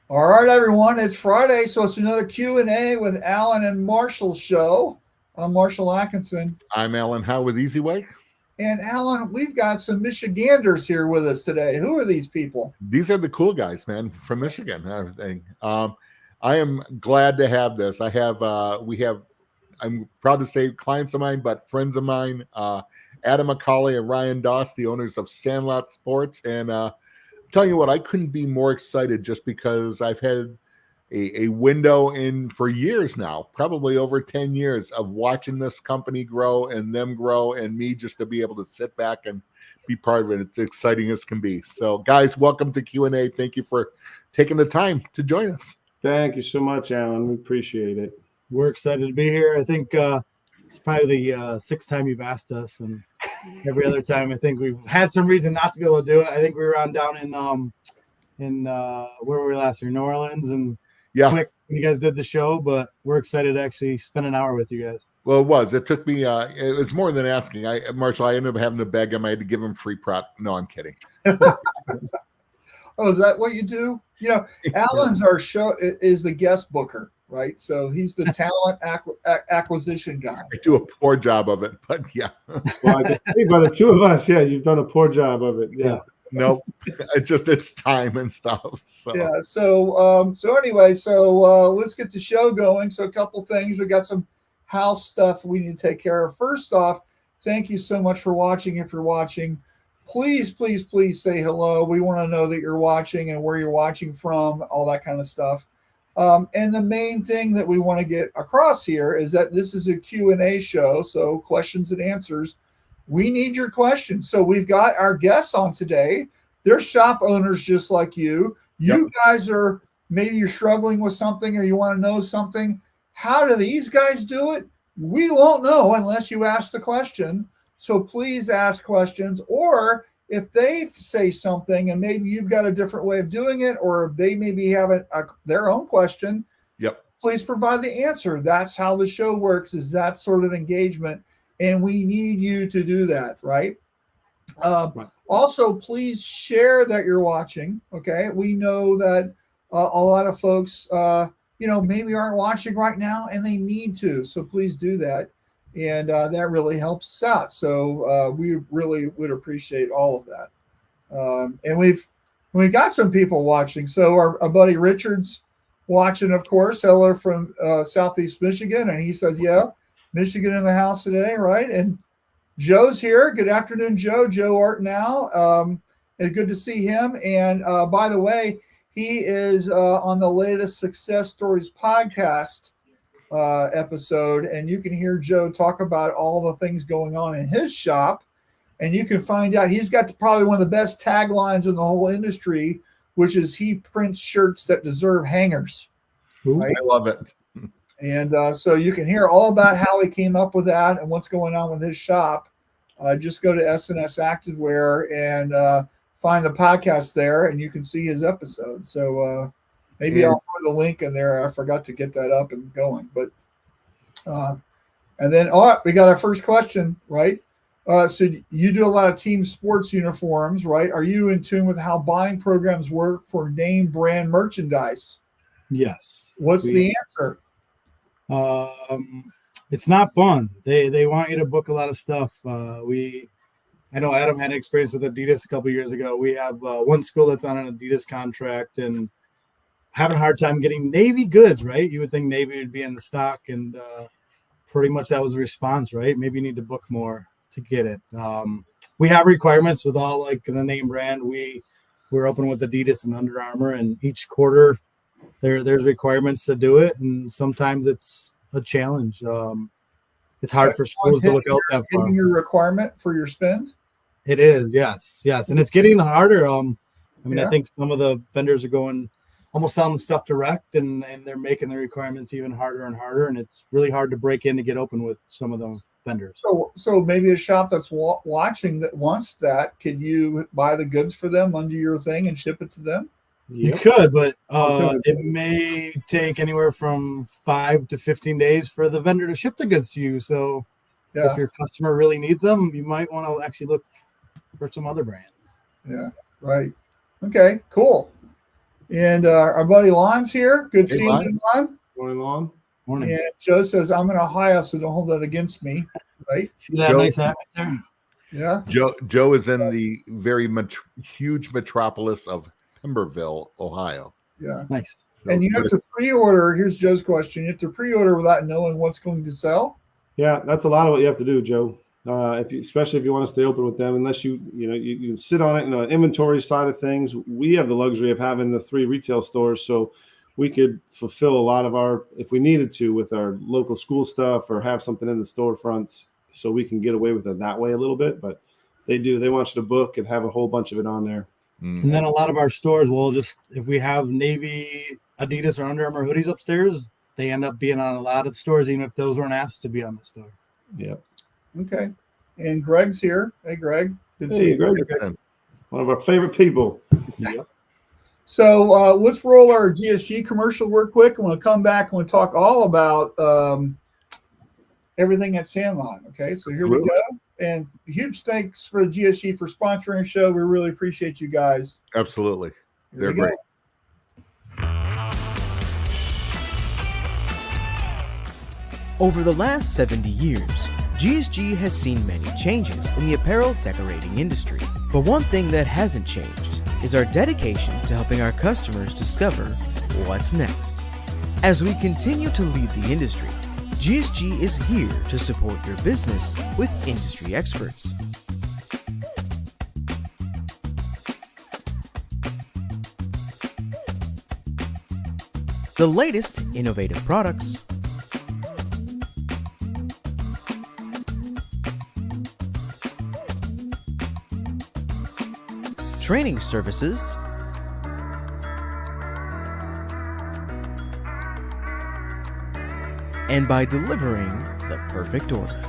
All right, everyone. It's Friday, so it's another Q&A with Alan and Marshall show. I'm Marshall Atkinson. I'm Alan Howe with Easy Way. And Alan, we've got some Michiganders here with us today. Who are these people? These are the cool guys, man, from Michigan and everything. I am glad to have this. I'm proud to say clients of mine, but friends of mine, Adam McCauley and Ryan Dost, the owners of Sandlot Sports. And I'm telling you what, I couldn't be more excited just because I've had a window in for years now, probably over 10 years of watching this company grow and them grow and me just to be able to sit back and be part of it. It's exciting as can be. So guys, welcome to Q&A. Thank you for taking the time to join us. Thank you so much, Alan. We appreciate it. We're excited to be here. I think it's probably the sixth time you've asked us, and every other time I think we've had some reason not to be able to do it. I think we were down in where were we last year? New Orleans, and quick when you guys did the show, but we're excited to actually spend an hour with you guys. Well, it was. It took me. It was more than asking. Marshall, I ended up having to beg him. I had to give him free product. No, I'm kidding. Oh, is that what you do? You know, Alan's our show is the guest booker, right? So he's the talent acquisition guy. I do a poor job of it, but yeah. Well, I can see by the two of us, you've done a poor job of it. Yeah. Nope. It's time and stuff. So. Yeah. So anyway, let's get the show going. So a couple things. We got some house stuff we need to take care of. First off, thank you so much for watching. If you're watching, please say hello. We want to know that you're watching and where you're watching from, all that kind of stuff. And the main thing that we want to get across here is that this is a Q&A show, so questions and answers. We need your questions. So we've got our guests on today. They're shop owners just like you. You guys are, maybe you're struggling with something or you want to know something. How do these guys do it? We won't know unless you ask the question. So please ask questions, or if they say something and maybe you've got a different way of doing it, or they maybe have their own question, please provide the answer. That's how the show works, is that sort of engagement. And we need you to do that, right? Also, please share that you're watching, okay? We know that a lot of folks, maybe aren't watching right now and they need to. So please do that. And that really helps us out. So we really would appreciate all of that. And we've got some people watching. So our buddy Richard's watching, of course. Hello from Southeast Michigan. And he says, Michigan in the house today, right? And Joe's here. Good afternoon, Joe. Joe Artnow. It's good to see him. And by the way, he is on the latest Success Stories podcast episode, and you can hear Joe talk about all the things going on in his shop, and you can find out he's got probably one of the best taglines in the whole industry, which is he prints shirts that deserve hangers. Right? I love it. And so you can hear all about how he came up with that and what's going on with his shop. Just go to SNS Activewear and find the podcast there, and you can see his episode. So maybe I'll put the link in there. I forgot to get that up and going. But and then we got our first question, right? So you do a lot of team sports uniforms, right? Are you in tune with how buying programs work for name brand merchandise? Yes. What's the answer? It's not fun. They want you to book a lot of stuff. I know Adam had experience with Adidas a couple years ago. We have one school that's on an Adidas contract and having a hard time getting Navy goods, right? You would think Navy would be in the stock, and pretty much that was the response, right? Maybe you need to book more to get it. We have requirements with all like the name brand. We're open with Adidas and Under Armour, and each quarter there's requirements to do it, and sometimes it's a challenge. It's hard for schools to look out that far. Hitting your requirement for your spend? It is, yes, and it's getting harder. I think some of the vendors are going almost selling the stuff direct, and they're making the requirements even harder and harder, and it's really hard to break in to get open with some of those vendors. So maybe a shop that's watching that wants that, could you buy the goods for them under your thing and ship it to them? You could, but it may take anywhere from 5 to 15 days for the vendor to ship the goods to you. So if your customer really needs them, you might want to actually look for some other brands. Yeah, right. Okay, cool. And our buddy Lon's here. Good Hey, seeing Lon. you, Lon. Going on. Morning. And Joe says, I'm in Ohio, so don't hold that against me. Right? See that Joe- nice hat right there? Yeah. Joe is in the very huge metropolis of Pemberville, Ohio. Yeah. Nice. So, And you have to pre-order. Here's Joe's question. You have to pre-order without knowing what's going to sell. Yeah, that's a lot of what you have to do, Joe. Especially if you want to stay open with them, unless you can sit on it in the inventory side of things. We have the luxury of having the 3 retail stores, so we could fulfill a lot of our, if we needed to, with our local school stuff or have something in the storefronts, so we can get away with it that way a little bit. But they want you to book and have a whole bunch of it on there. And then a lot of our stores will just, if we have Navy, Adidas, or Under Armour hoodies upstairs, they end up being on a lot of stores, even if those weren't asked to be on the store. Yeah. Okay. And Greg's here. Hey, Greg. Good to see Hey, you. Greg. One of our favorite people. Yep. So let's roll our GSG commercial real quick. And we'll come back and we'll talk all about everything at Sandlot. Okay, so here we go. And huge thanks for GSG for sponsoring the show. We really appreciate you guys. Absolutely. Here They're we go. great. Over the last 70 years, GSG has seen many changes in the apparel decorating industry. But one thing that hasn't changed is our dedication to helping our customers discover what's next. As we continue to lead the industry, GSG is here to support your business with industry experts. The latest innovative products, training services, and by delivering the perfect order.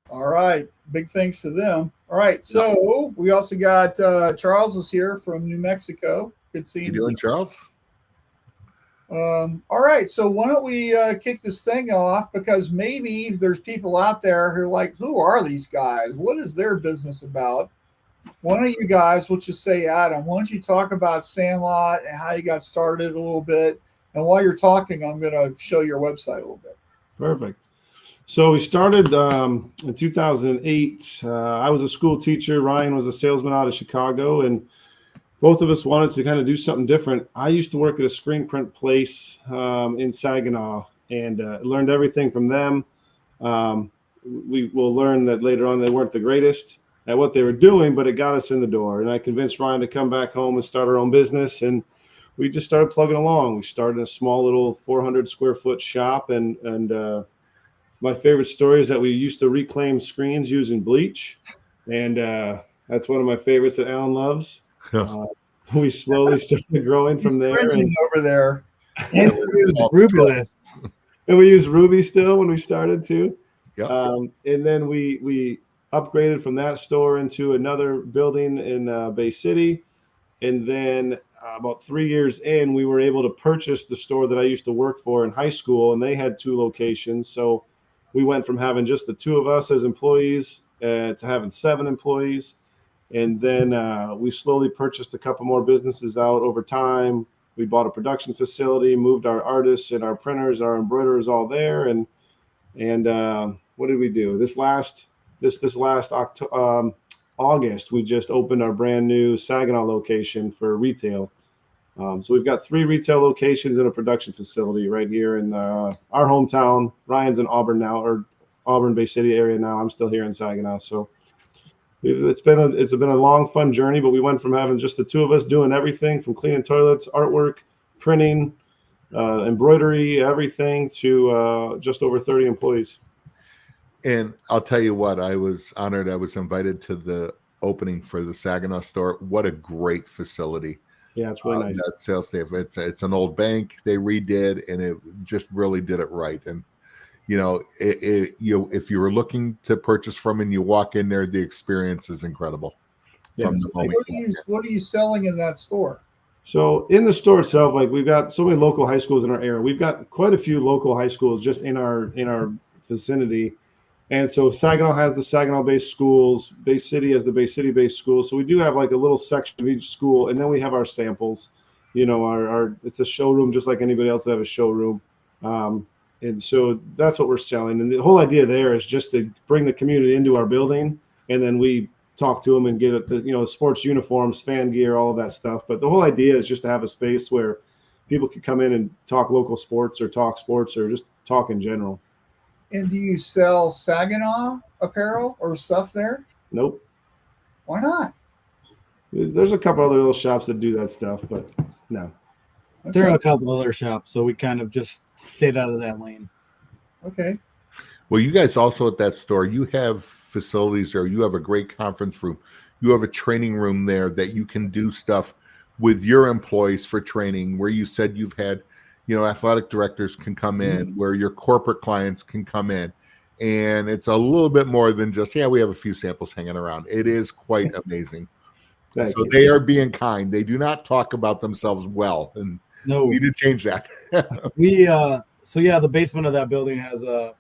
All right. Big thanks to them. All right. So we also got Charles is here from New Mexico. Good seeing You doing, Charles? All right. So why don't we kick this thing off? Because maybe there's people out there who are like, who are these guys? What is their business about? One of you guys, we'll just say Adam, why don't you talk about Sandlot and how you got started a little bit? And while you're talking, I'm going to show your website a little bit. Perfect. So we started in 2008. I was a school teacher. Ryan was a salesman out of Chicago, and both of us wanted to kind of do something different. I used to work at a screen print place in Saginaw and learned everything from them. We will learn that later on they weren't the greatest at what they were doing, but it got us in the door. And I convinced Ryan to come back home and start our own business. And we just started plugging along. We started a small little 400 square foot shop. And my favorite story is that we used to reclaim screens using bleach. And that's one of my favorites that Alan loves. We slowly started growing from there. And over there. And we use Rubylith. And we used Ruby still when we started too. Yep. And then we upgraded from that store into another building in Bay City. And then about 3 years in, we were able to purchase the store that I used to work for in high school, and they had 2 locations. So we went from having just the 2 of us as employees to having 7 employees. And then we slowly purchased a couple more businesses out over time. We bought a production facility, moved our artists and our printers, our embroiderers all there. And what did we do? This last August, we just opened our brand new Saginaw location for retail. So we've got 3 retail locations and a production facility right here in our hometown. Ryan's in Auburn now, or Auburn Bay City area now. I'm still here in Saginaw. So it's been a long, fun journey, but we went from having just the 2 of us doing everything from cleaning toilets, artwork, printing, embroidery, everything to just over 30 employees. And I'll tell you what, I was honored. I was invited to the opening for the Saginaw store. What a great facility. Yeah, it's really nice. That sales staff, it's an old bank they redid, and it just really did it right. And if you were looking to purchase from and you walk in there, the experience is incredible. Yeah. From the moment What are you selling in that store? So in the store itself, like we've got so many local high schools in our area. We've got quite a few local high schools just in our vicinity. And so Saginaw has the Saginaw-based schools. Bay City has the Bay City-based schools. So we do have like a little section of each school, and then we have our samples. You know, our it's a showroom just like anybody else would have a showroom. And so that's what we're selling. And the whole idea there is just to bring the community into our building, and then we talk to them and get sports uniforms, fan gear, all of that stuff. But the whole idea is just to have a space where people can come in and talk local sports or talk sports or just talk in general. And do you sell Saginaw apparel or stuff there? Nope. Why not? There's a couple other little shops that do that stuff, but no. Okay. There are a couple other shops, so we kind of just stayed out of that lane. Okay. Well, you guys also at that store, you have facilities there. You have a great conference room. You have a training room there that you can do stuff with your employees for training, where you said you've had, athletic directors can come in, where your corporate clients can come in. And it's a little bit more than just, we have a few samples hanging around. It is quite amazing. Thank so you. They are being kind. They do not talk about themselves well. And No, we need to change that. The basement of that building has a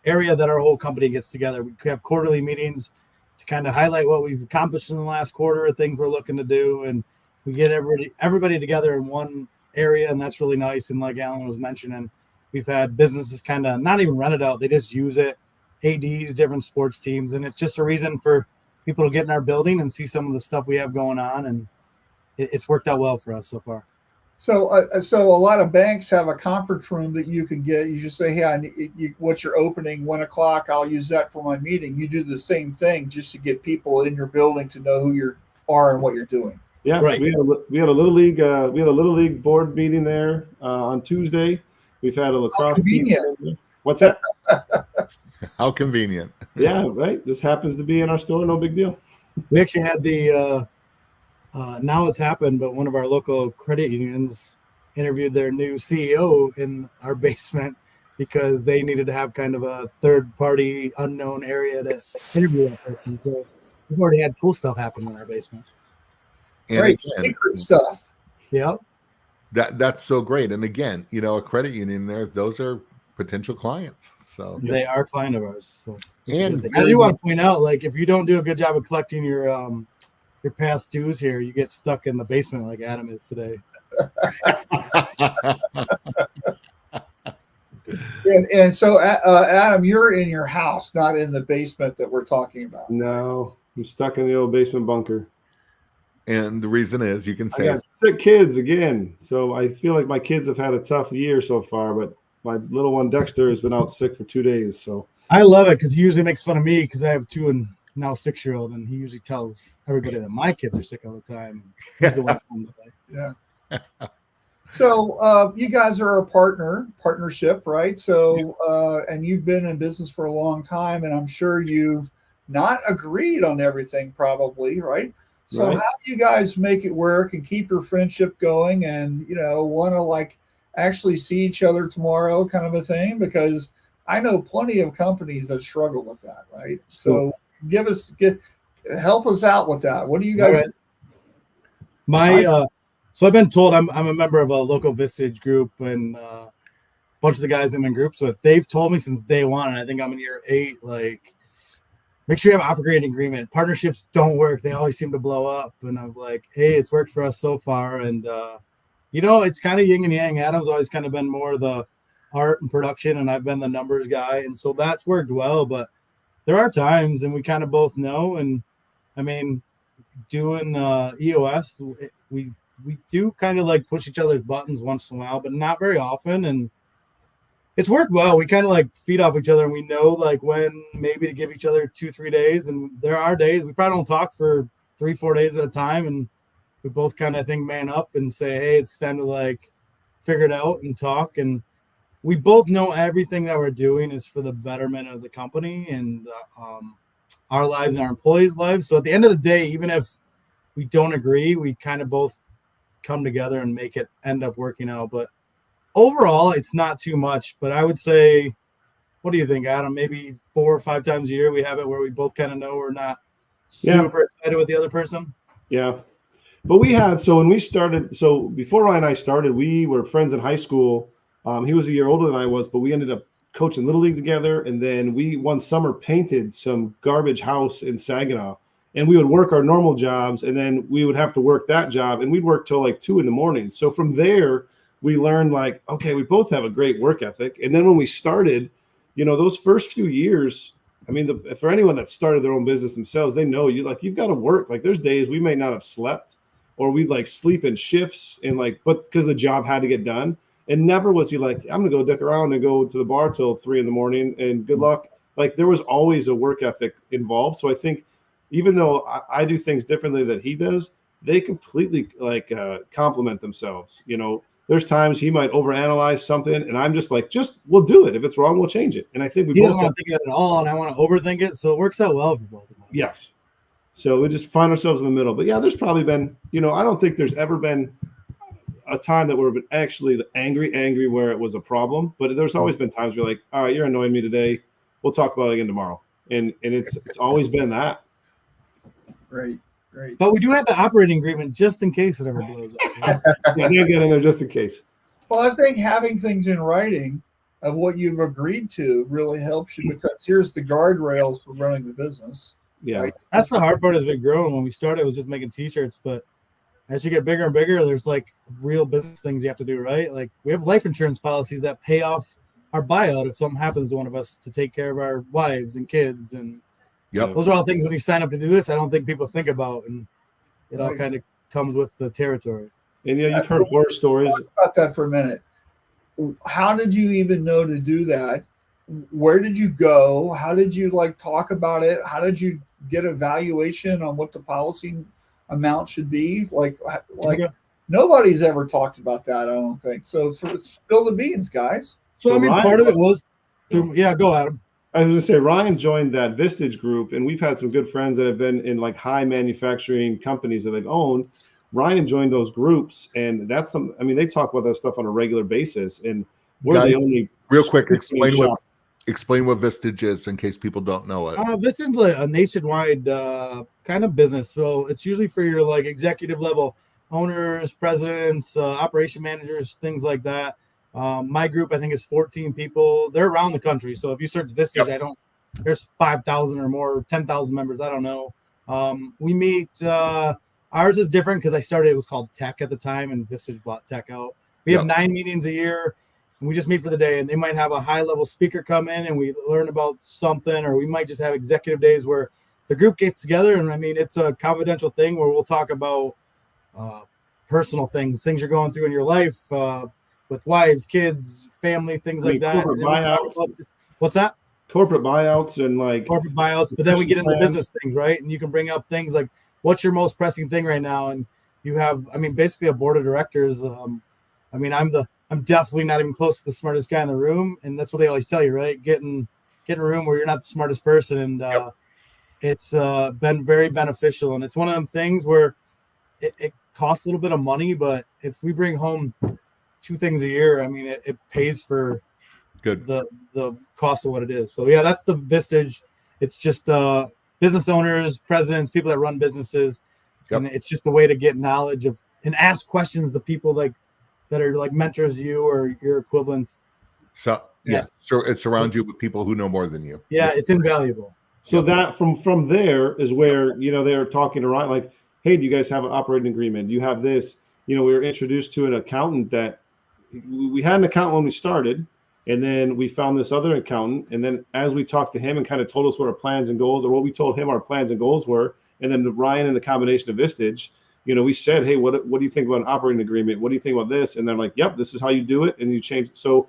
area that our whole company gets together. We have quarterly meetings to kind of highlight what we've accomplished in the last quarter, things we're looking to do, and we get everybody together in one area, and that's really nice. And like Alan was mentioning, we've had businesses kind of not even rent it out; they just use it. ADs, different sports teams, and it's just a reason for people to get in our building and see some of the stuff we have going on, and it's worked out well for us so far. So a lot of banks have a conference room that you can get. You just say, hey, what's your opening? 1 o'clock. I'll use that for my meeting. You do the same thing just to get people in your building to know who you are and what you're doing. Yeah, right. We had a little league board meeting there on Tuesday. We've had a lacrosse team. What's that? How convenient. Yeah, right. This happens to be in our store. No big deal. We actually had the now it's happened, but one of our local credit unions interviewed their new CEO in our basement because they needed to have kind of a third-party unknown area to interview that person. So we've already had cool stuff happen in our basement. And Right, again, secret stuff. Yeah. That's so great. And again, a credit union there, those are potential clients. So They are a client of ours. So and I do want to point out, like, if you don't do a good job of collecting your past dues here, you get stuck in the basement like Adam is today. And so, Adam, you're in your house, not in the basement that we're talking about. No, I'm stuck in the old basement bunker. And the reason is, you can I say, got sick kids again. So I feel like my kids have had a tough year so far, but my little one Dexter has been out sick for 2 days. So I love it because he usually makes fun of me because I have 2 and now 6-year-old, and he usually tells everybody that my kids are sick all the time. He's the one. Yeah. So you guys are a partnership, right? So and you've been in business for a long time, and I'm sure you've not agreed on everything, probably, right? So Right. how do you guys make it work and keep your friendship going, and want to like actually see each other tomorrow, kind of a thing? Because I know plenty of companies that struggle with that, right? So help us out with that. What do you guys? Right. So I've been told I'm a member of a local Vistage group, and a bunch of the guys I'm in groups with, they've told me since day one, and I think I'm in year 8, like, make sure you have an operating agreement. Partnerships don't work. They always seem to blow up. And I'm like, hey, it's worked for us so far. And, it's kind of yin and yang. Adam's always kind of been more the art and production, and I've been the numbers guy. And so that's worked well. But there are times, and we kind of both know. And, I mean, doing EOS, we do kind of like push each other's buttons once in a while, but not very often. And it's worked well. We kind of like feed off each other, and we know like when maybe to give each other 2-3 days. And there are days we probably don't talk for 3-4 days at a time, and we both kind of think man up and say, hey, it's time to like figure it out and talk. And we both know everything that we're doing is for the betterment of the company and our lives and our employees' lives. So at the end of the day, even if we don't agree, we kind of both come together and make it end up working out. But overall, it's not too much. But I would say, what do you think, Adam? Maybe 4 or 5 times a year we have it where we both kind of know we're not super excited with the other person. Yeah. But we had, so when we started, so before Ryan and I started, we were friends in high school. He was a year older than I was, but we ended up coaching Little League together. And then we one summer painted some garbage house in Saginaw. And we would work our normal jobs, and then we would have to work that job, and we'd work till like 2 a.m. So from there, we learned like, okay, we both have a great work ethic. And then when we started, those first few years, I mean, for anyone that started their own business themselves, they know you've got to work. Like there's days we may not have slept, or we'd like sleep in shifts and but because the job had to get done. And never was he like, I'm gonna go dick around and go to the bar till 3 a.m. and good luck. Like there was always a work ethic involved. So I think even though I do things differently than he does, they completely complement themselves. There's times he might overanalyze something, and I'm just like, we'll do it. If it's wrong, we'll change it. And I think we both don't want to think of it at all, and I want to overthink it, so it works out well for both of us. Yes. So we just find ourselves in the middle. But yeah, there's probably been, I don't think there's ever been a time that we've been actually angry where it was a problem. But there's always been times where you're like, all right, you're annoying me today. We'll talk about it again tomorrow. And it's always been that. Great. But we do have the operating agreement just in case it ever blows up. Yeah, they get in there just in case. Well, I think having things in writing of what you've agreed to really helps you, because here's the guardrails for running the business. Yeah. Right? That's the hard part as we've grown. When we started, it was just making t-shirts, but as you get bigger and bigger, there's like real business things you have to do, right? Like we have life insurance policies that pay off our buyout if something happens to one of us, to take care of our wives and kids. And those are all things when you sign up to do this, I don't think people think about, and it all kind of comes with the territory. And you've heard horror stories. Talk about that for a minute. How did you even know to do that? Where did you go? How did you talk about it? How did you get a valuation on what the policy amount should be? Nobody's ever talked about that, I don't think. So spill the beans, guys. So I mean, part of it was go Adam. I was going to say, Ryan joined that Vistage group, and we've had some good friends that have been in high manufacturing companies that they've owned. Ryan joined those groups, and that's they talk about that stuff on a regular basis. And we're the only real quick, explain what Vistage is in case people don't know it. Vistage is a nationwide kind of business. So it's usually for your executive level owners, presidents, operation managers, things like that. My group, I think, is 14 people. They're around the country. So if you search Vistage, there's 5,000 or more, 10,000 members. I don't know. We meet, ours is different because it was called Tech at the time, and Vistage bought Tech out. We have 9 meetings a year, and we just meet for the day, and they might have a high level speaker come in and we learn about something, or we might just have executive days where the group gets together. And it's a confidential thing where we'll talk about personal things you're going through in your life, with wives, kids, family, things like that. Corporate buyouts. What's that? Corporate buyouts and corporate buyouts. But then we get into business things, right? And you can bring up things like, what's your most pressing thing right now? And you have, basically a board of directors. I'm definitely not even close to the smartest guy in the room. And that's what they always tell you, right? Get in a room where you're not the smartest person. And it's been very beneficial. And it's one of them things where it costs a little bit of money, but if we bring home 2 things a year, it pays for the cost of what it is. So that's the Vistage. It's just business owners, presidents, people that run businesses, and it's just a way to get knowledge of and ask questions to people that are mentors to you or your equivalents. So so it surrounds you with people who know more than you. It's invaluable. So that from there is where they're talking to Ryan, hey, do you guys have an operating agreement? Do you have this? We were introduced to an accountant that we had an accountant when we started, and then we found this other accountant. And then as we talked to him and kind of told us what our plans and goals, or what we told him our plans and goals were, and then Ryan and the combination of Vistage, we said, hey, what do you think about an operating agreement? What do you think about this? And they're like, yep, this is how you do it. And you change it. So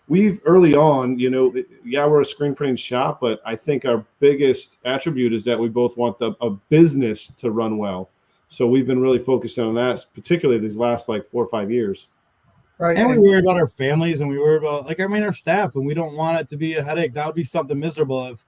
we've early on, we're a screen printing shop, but I think our biggest attribute is that we both want a business to run well. So we've been really focused on that, particularly these last 4 or 5 years. Right. And we worry about our families, and we worry about our staff, and we don't want it to be a headache. That would be something miserable. If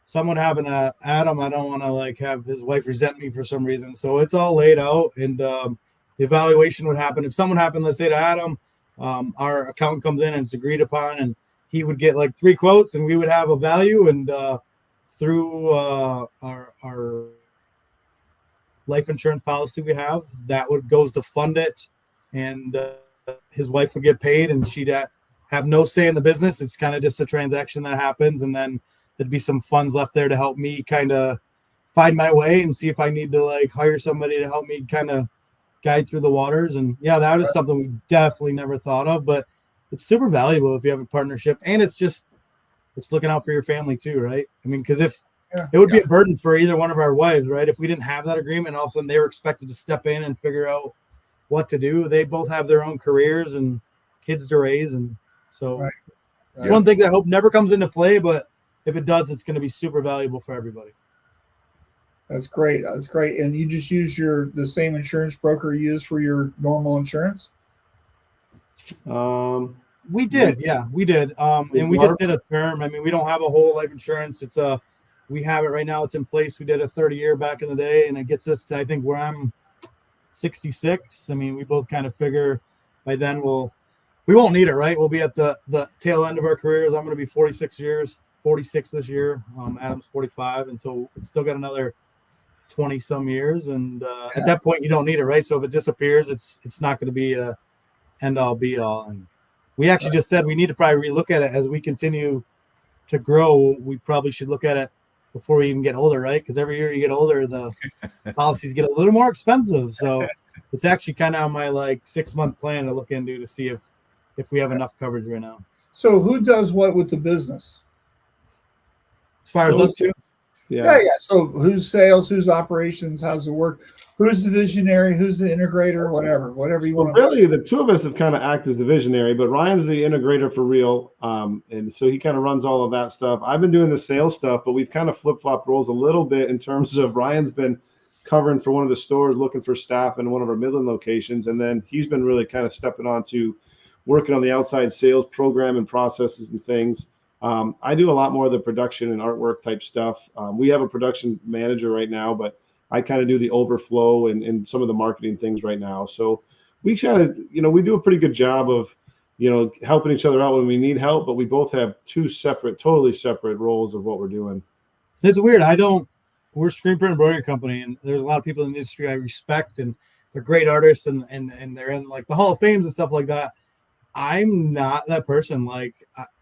someone happened to Adam, I don't want to have his wife resent me for some reason. So it's all laid out, and the evaluation would happen. If someone happened, let's say to Adam, our accountant comes in and it's agreed upon, and he would get 3 quotes, and we would have a value, and through our life insurance policy we have that goes to fund it, and his wife would get paid, and she'd have no say in the business. It's kind of just a transaction that happens, and then there'd be some funds left there to help me kind of find my way and see if I need to like hire somebody to help me kind of guide through the waters. And yeah, that is something we definitely never thought of, but it's super valuable if you have a partnership, and it's looking out for your family too, right? I mean, because if it would be a burden for either one of our wives, right? If we didn't have that agreement, all of a sudden they were expected to step in and figure out what to do. They both have their own careers and kids to raise, and so it's one thing that I hope never comes into play, but if it does, it's going to be super valuable for everybody. That's great. That's great. And you just use the same insurance broker you use for your normal insurance? We did. Yeah, we did. And we just did a term. I mean, we don't have a whole life insurance. We have it right now. It's in place. We did a 30-year back in the day, and it gets us to, I think, where I'm 66. I mean, we both kind of figure by then we won't need it, right? We'll be at the tail end of our careers. I'm going to be 46 this year. Adam's 45. And so it's still got another 20 some years. And at that point you don't need it, right? So if it disappears, it's not going to be a end all be all. And we actually just said we need to probably relook at it as we continue to grow. We probably should look at it before we even get older, right? Because every year you get older, the policies get a little more expensive. So it's actually kind of on my 6-month plan to look into to see if we have enough coverage right now. So who does what with the business? As far as us two? Yeah. So who's sales, who's operations, how's it work? Who's the visionary, who's the integrator, whatever you want. Really, the two of us have kind of acted as the visionary, but Ryan's the integrator for real. And so he kind of runs all of that stuff. I've been doing the sales stuff, but we've kind of flip-flopped roles a little bit in terms of Ryan's been covering for one of the stores, looking for staff in one of our Midland locations. And then he's been really kind of stepping on to working on the outside sales program and processes and things. I do a lot more of the production and artwork type stuff. We have a production manager right now, but I kind of do the overflow and some of the marketing things right now. So we kind of, we do a pretty good job of, helping each other out when we need help, but we both have two totally separate roles of what we're doing. It's weird. We're a screen print embroidery company, and there's a lot of people in the industry I respect, and they're great artists and they're in the Hall of Fames and stuff like that. I'm not that person.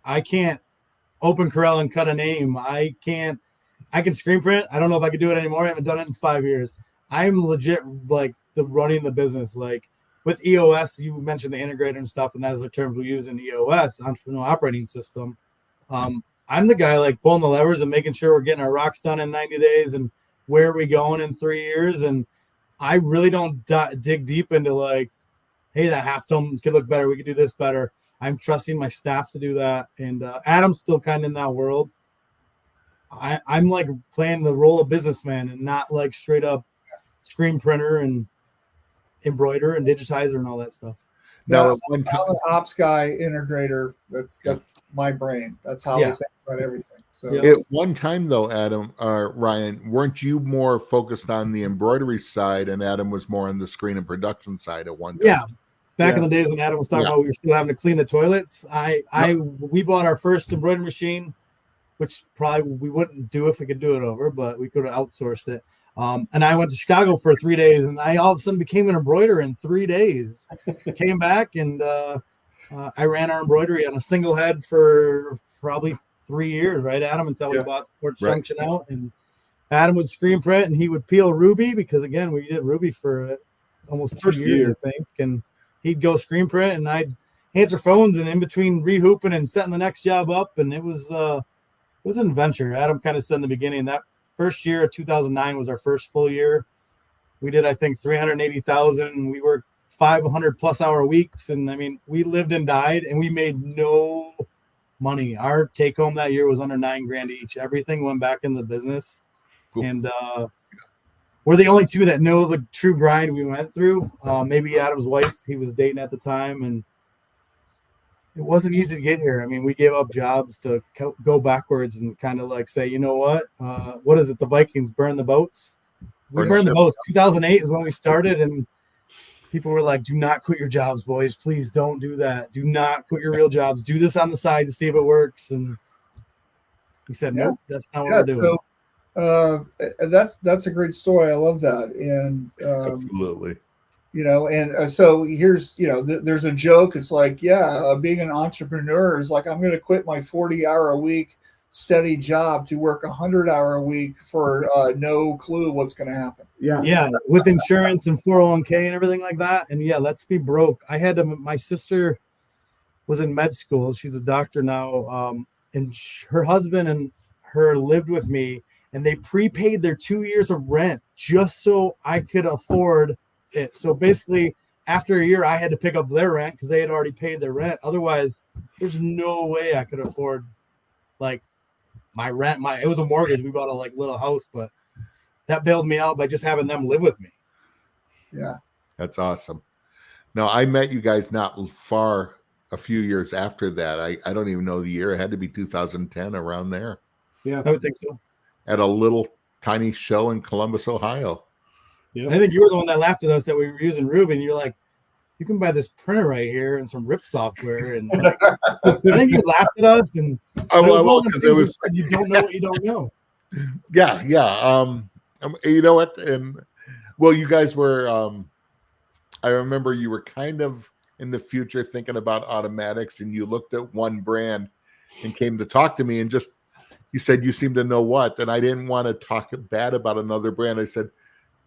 I can't open Corel and cut a name. I can screen print. I don't know if I could do it anymore. I haven't done it in 5 years. I'm legit running the business. With EOS, you mentioned the integrator and stuff, and that's the terms we use in EOS, Entrepreneurial Operating System. I'm the guy pulling the levers and making sure we're getting our rocks done in 90 days and where are we going in 3 years. And I really don't dig deep into hey, that half tone could look better. We could do this better. I'm trusting my staff to do that. And Adam's still kind of in that world. I'm playing the role of businessman and not straight up screen printer and embroider and digitizer and all that stuff. Now, I'm an ops guy, integrator. That's my brain. That's how I think about everything. So at one time, though, Adam, Ryan, weren't you more focused on the embroidery side, and Adam was more on the screen and production side at one time? Yeah. Back in the days when Adam was talking about we were still having to clean the toilets, we bought our first embroidery machine, which probably we wouldn't do if we could do it over, but we could have outsourced it. And I went to Chicago for 3 days, and I all of a sudden became an embroiderer in 3 days. Came back, and I ran our embroidery on a single head for probably 3 years, right, Adam, until we bought the Sports Junction out. And Adam would screen print, and he would peel Ruby because, again, we did Ruby for almost 2 years, I think. And he'd go screen print, and I'd answer phones, and in between rehooping and setting the next job up, and it was an adventure. Adam kind of said in the beginning that first year of 2009 was our first full year. We did, I think, 380,000. We worked 500 plus hour weeks. And I mean, we lived and died and we made no money. Our take home that year was under $9,000 each. Everything went back in the business. Cool. And we're the only two that know the true grind we went through. Maybe Adam's wife, he was dating at the time, and it wasn't easy to get here. I mean, we gave up jobs to go backwards and kind of say, you know what is it? The Vikings burn the boats. We burned the boats. 2008 is when we started, and people were like, do not quit your jobs, boys. Please don't do that. Do not quit your real jobs. Do this on the side to see if it works. And we said, nope, that's not what we're doing. That's a great story. I love that. And Absolutely. and so here's there's a joke. It's like, yeah, being an entrepreneur is like, I'm going to quit my 40-hour a week steady job to work 100-hour a week for no clue what's going to happen. Yeah, with insurance and 401k and everything like that. And yeah, let's be broke. I had my sister was in med school. She's a doctor now. And her husband and her lived with me, and they prepaid their 2 years of rent just so I could afford it. So basically, after a year, I had to pick up their rent because they had already paid their rent. Otherwise, there's no way I could afford like my rent. It was a mortgage. We bought a little house, but that bailed me out by just having them live with me. Yeah, that's awesome. Now, I met you guys not far a few years after that. I don't even know the year. It had to be 2010, around there. Yeah, I would think so. At a little tiny show in Columbus, Ohio. Yeah, I think you were the one that laughed at us that we were using Ruby. You're like, you can buy this printer right here and some rip software. And I think you laughed at us. And because it was you don't know what you don't know. Yeah. You know what? And well, you guys were. I remember you were kind of in the future thinking about automatics, and you looked at one brand and came to talk to me, and just you said you seem to know what, and I didn't want to talk bad about another brand. I said,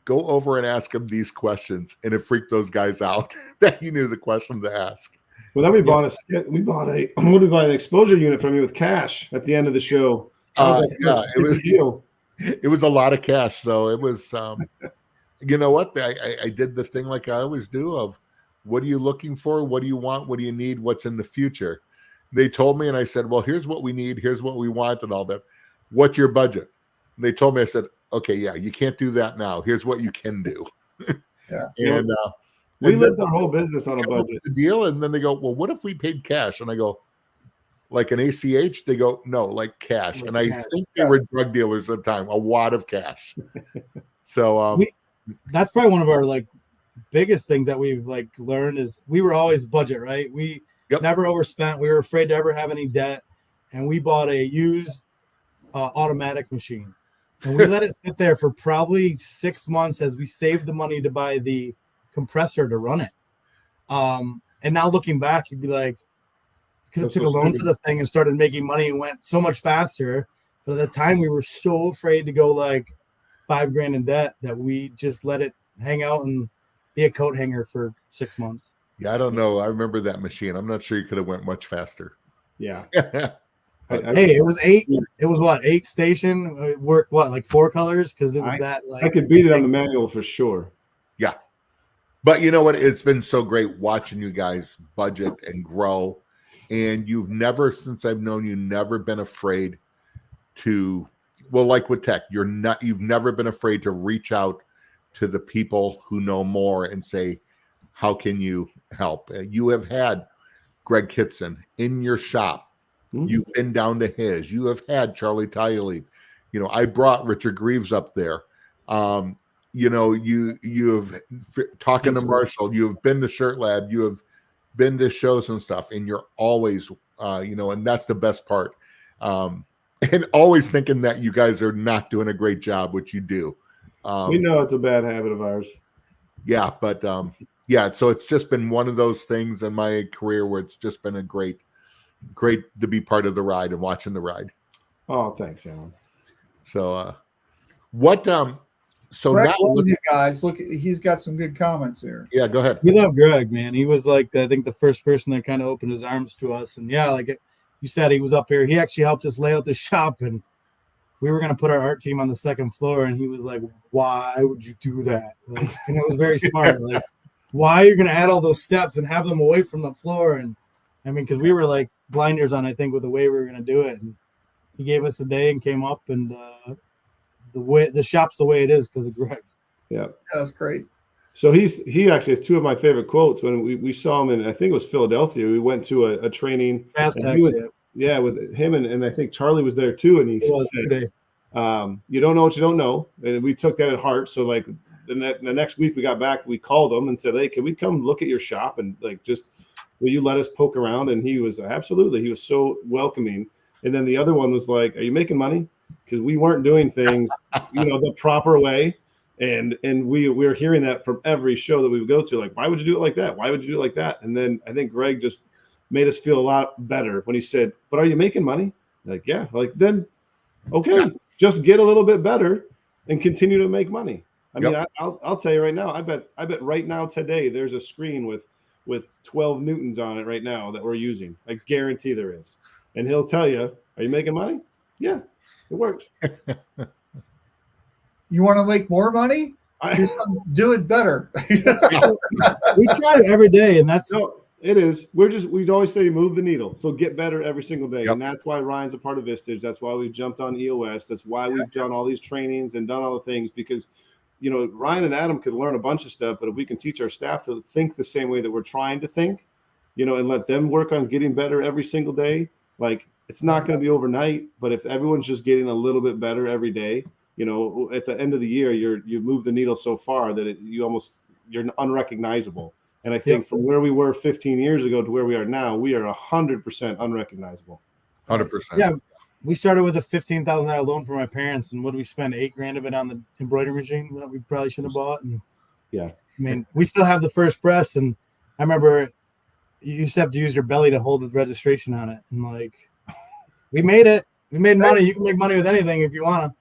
go over and ask them these questions, and it freaked those guys out that you knew the question to ask. Well, then we bought an exposure unit from you with cash at the end of the show. It was a lot of cash, so it was. You know what? I did the thing like I always do of, what are you looking for? What do you want? What do you need? What's in the future? They told me, and I said, well, here's what we need. Here's what we want, and all that. What's your budget? And they told me, I said, okay, yeah, you can't do that now. Here's what you can do. Yeah. And we lived our whole business on a budget. The deal, and then they go, well, what if we paid cash? And I go, like an ACH? They go, no, like cash. And I think they were drug dealers at the time, a wad of cash. So that's probably one of our biggest thing that we've learned is we were always budget, right? We never overspent. We were afraid to ever have any debt, and we bought a used automatic machine, and we let it sit there for probably 6 months as we saved the money to buy the compressor to run it. And now looking back, you'd be like, you could have took a loan for the thing and started making money and went so much faster. But at the time, we were so afraid to go $5,000 in debt that we just let it hang out and be a coat hanger for 6 months. Yeah, I don't know. I remember that machine. I'm not sure you could have went much faster. Yeah. Hey, it was 8. It was what, 8 station? It worked 4 colors? Because it was I could beat it on the manual for sure. Yeah. But you know what? It's been so great watching you guys budget and grow. And you've never, since I've known you, never been afraid to, well, like with tech, you've never been afraid to reach out to the people who know more and say, how can you help? You have had Greg Kitson in your shop. Mm-hmm. You've been down to his. You have had Charlie Tylee. I brought Richard Greaves up there. You have talking to Marshall. You have been to Shirt Lab. You have been to shows and stuff, and you're always, and that's the best part. And always thinking that you guys are not doing a great job, which you do. We know it's a bad habit of ours. Yeah, but so it's just been one of those things in my career where it's just been a great to be part of the ride and watching the ride. Oh, thanks, Alan. So so Greg, now you guys, look, he's got some good comments here. Yeah, go ahead. We love Greg, man. He was I think the first person that kind of opened his arms to us. And you said, he was up here. He actually helped us lay out the shop, and we were going to put our art team on the second floor. And he was like, why would you do that? And it was very smart. Why are you going to add all those steps and have them away from the floor? And I mean, because we were blinders on, I think, with the way we were going to do it. And he gave us a day and came up, and the shop's the way it is because of Greg. Yeah, that's great. So he actually has 2 of my favorite quotes. When we saw him in, I think it was Philadelphia, we went to a training. Yeah, with him and I think Charlie was there too. And he said, you don't know what you don't know. And we took that at heart. So the next week we got back, we called him and said, hey, can we come look at your shop and just will you let us poke around? And he was absolutely, he was so welcoming. And then the other one was like, are you making money? because we weren't doing things, the proper way. And we're hearing that from every show that we would go to, like, why would you do it like that? Why would you do it like that? And then I think Greg just made us feel a lot better when he said, but are you making money? Like, yeah. Like, then, okay, just get a little bit better and continue to make money. I mean, I'll tell you right now, I bet right now today there's a screen with 12 Newtons on it right now that we're using. I guarantee there is. And he'll tell you, are you making money? Yeah, it works. You want to make more money? Do it better. We try it every day, and that's no, it is. We always say move the needle. So get better every single day. And that's why Ryan's a part of Vistage. That's why we've jumped on EOS. That's why we've done all these trainings and done all the things, because Ryan and Adam could learn a bunch of stuff, but if we can teach our staff to think the same way that we're trying to think, and let them work on getting better every single day, like, it's not going to be overnight, but if everyone's just getting a little bit better every day, at the end of the year, you move the needle so far that you're unrecognizable. And I think from where we were 15 years ago to where we are now, we are 100% unrecognizable. 100%. Yeah. We started with a $15,000 loan for my parents, and what did we spend? $8,000 of it on the embroidery machine that we probably should have bought. And I mean, we still have the first press, and I remember you used to have to use your belly to hold the registration on it. And like, we made it. We made money. You can make money with anything if you want to.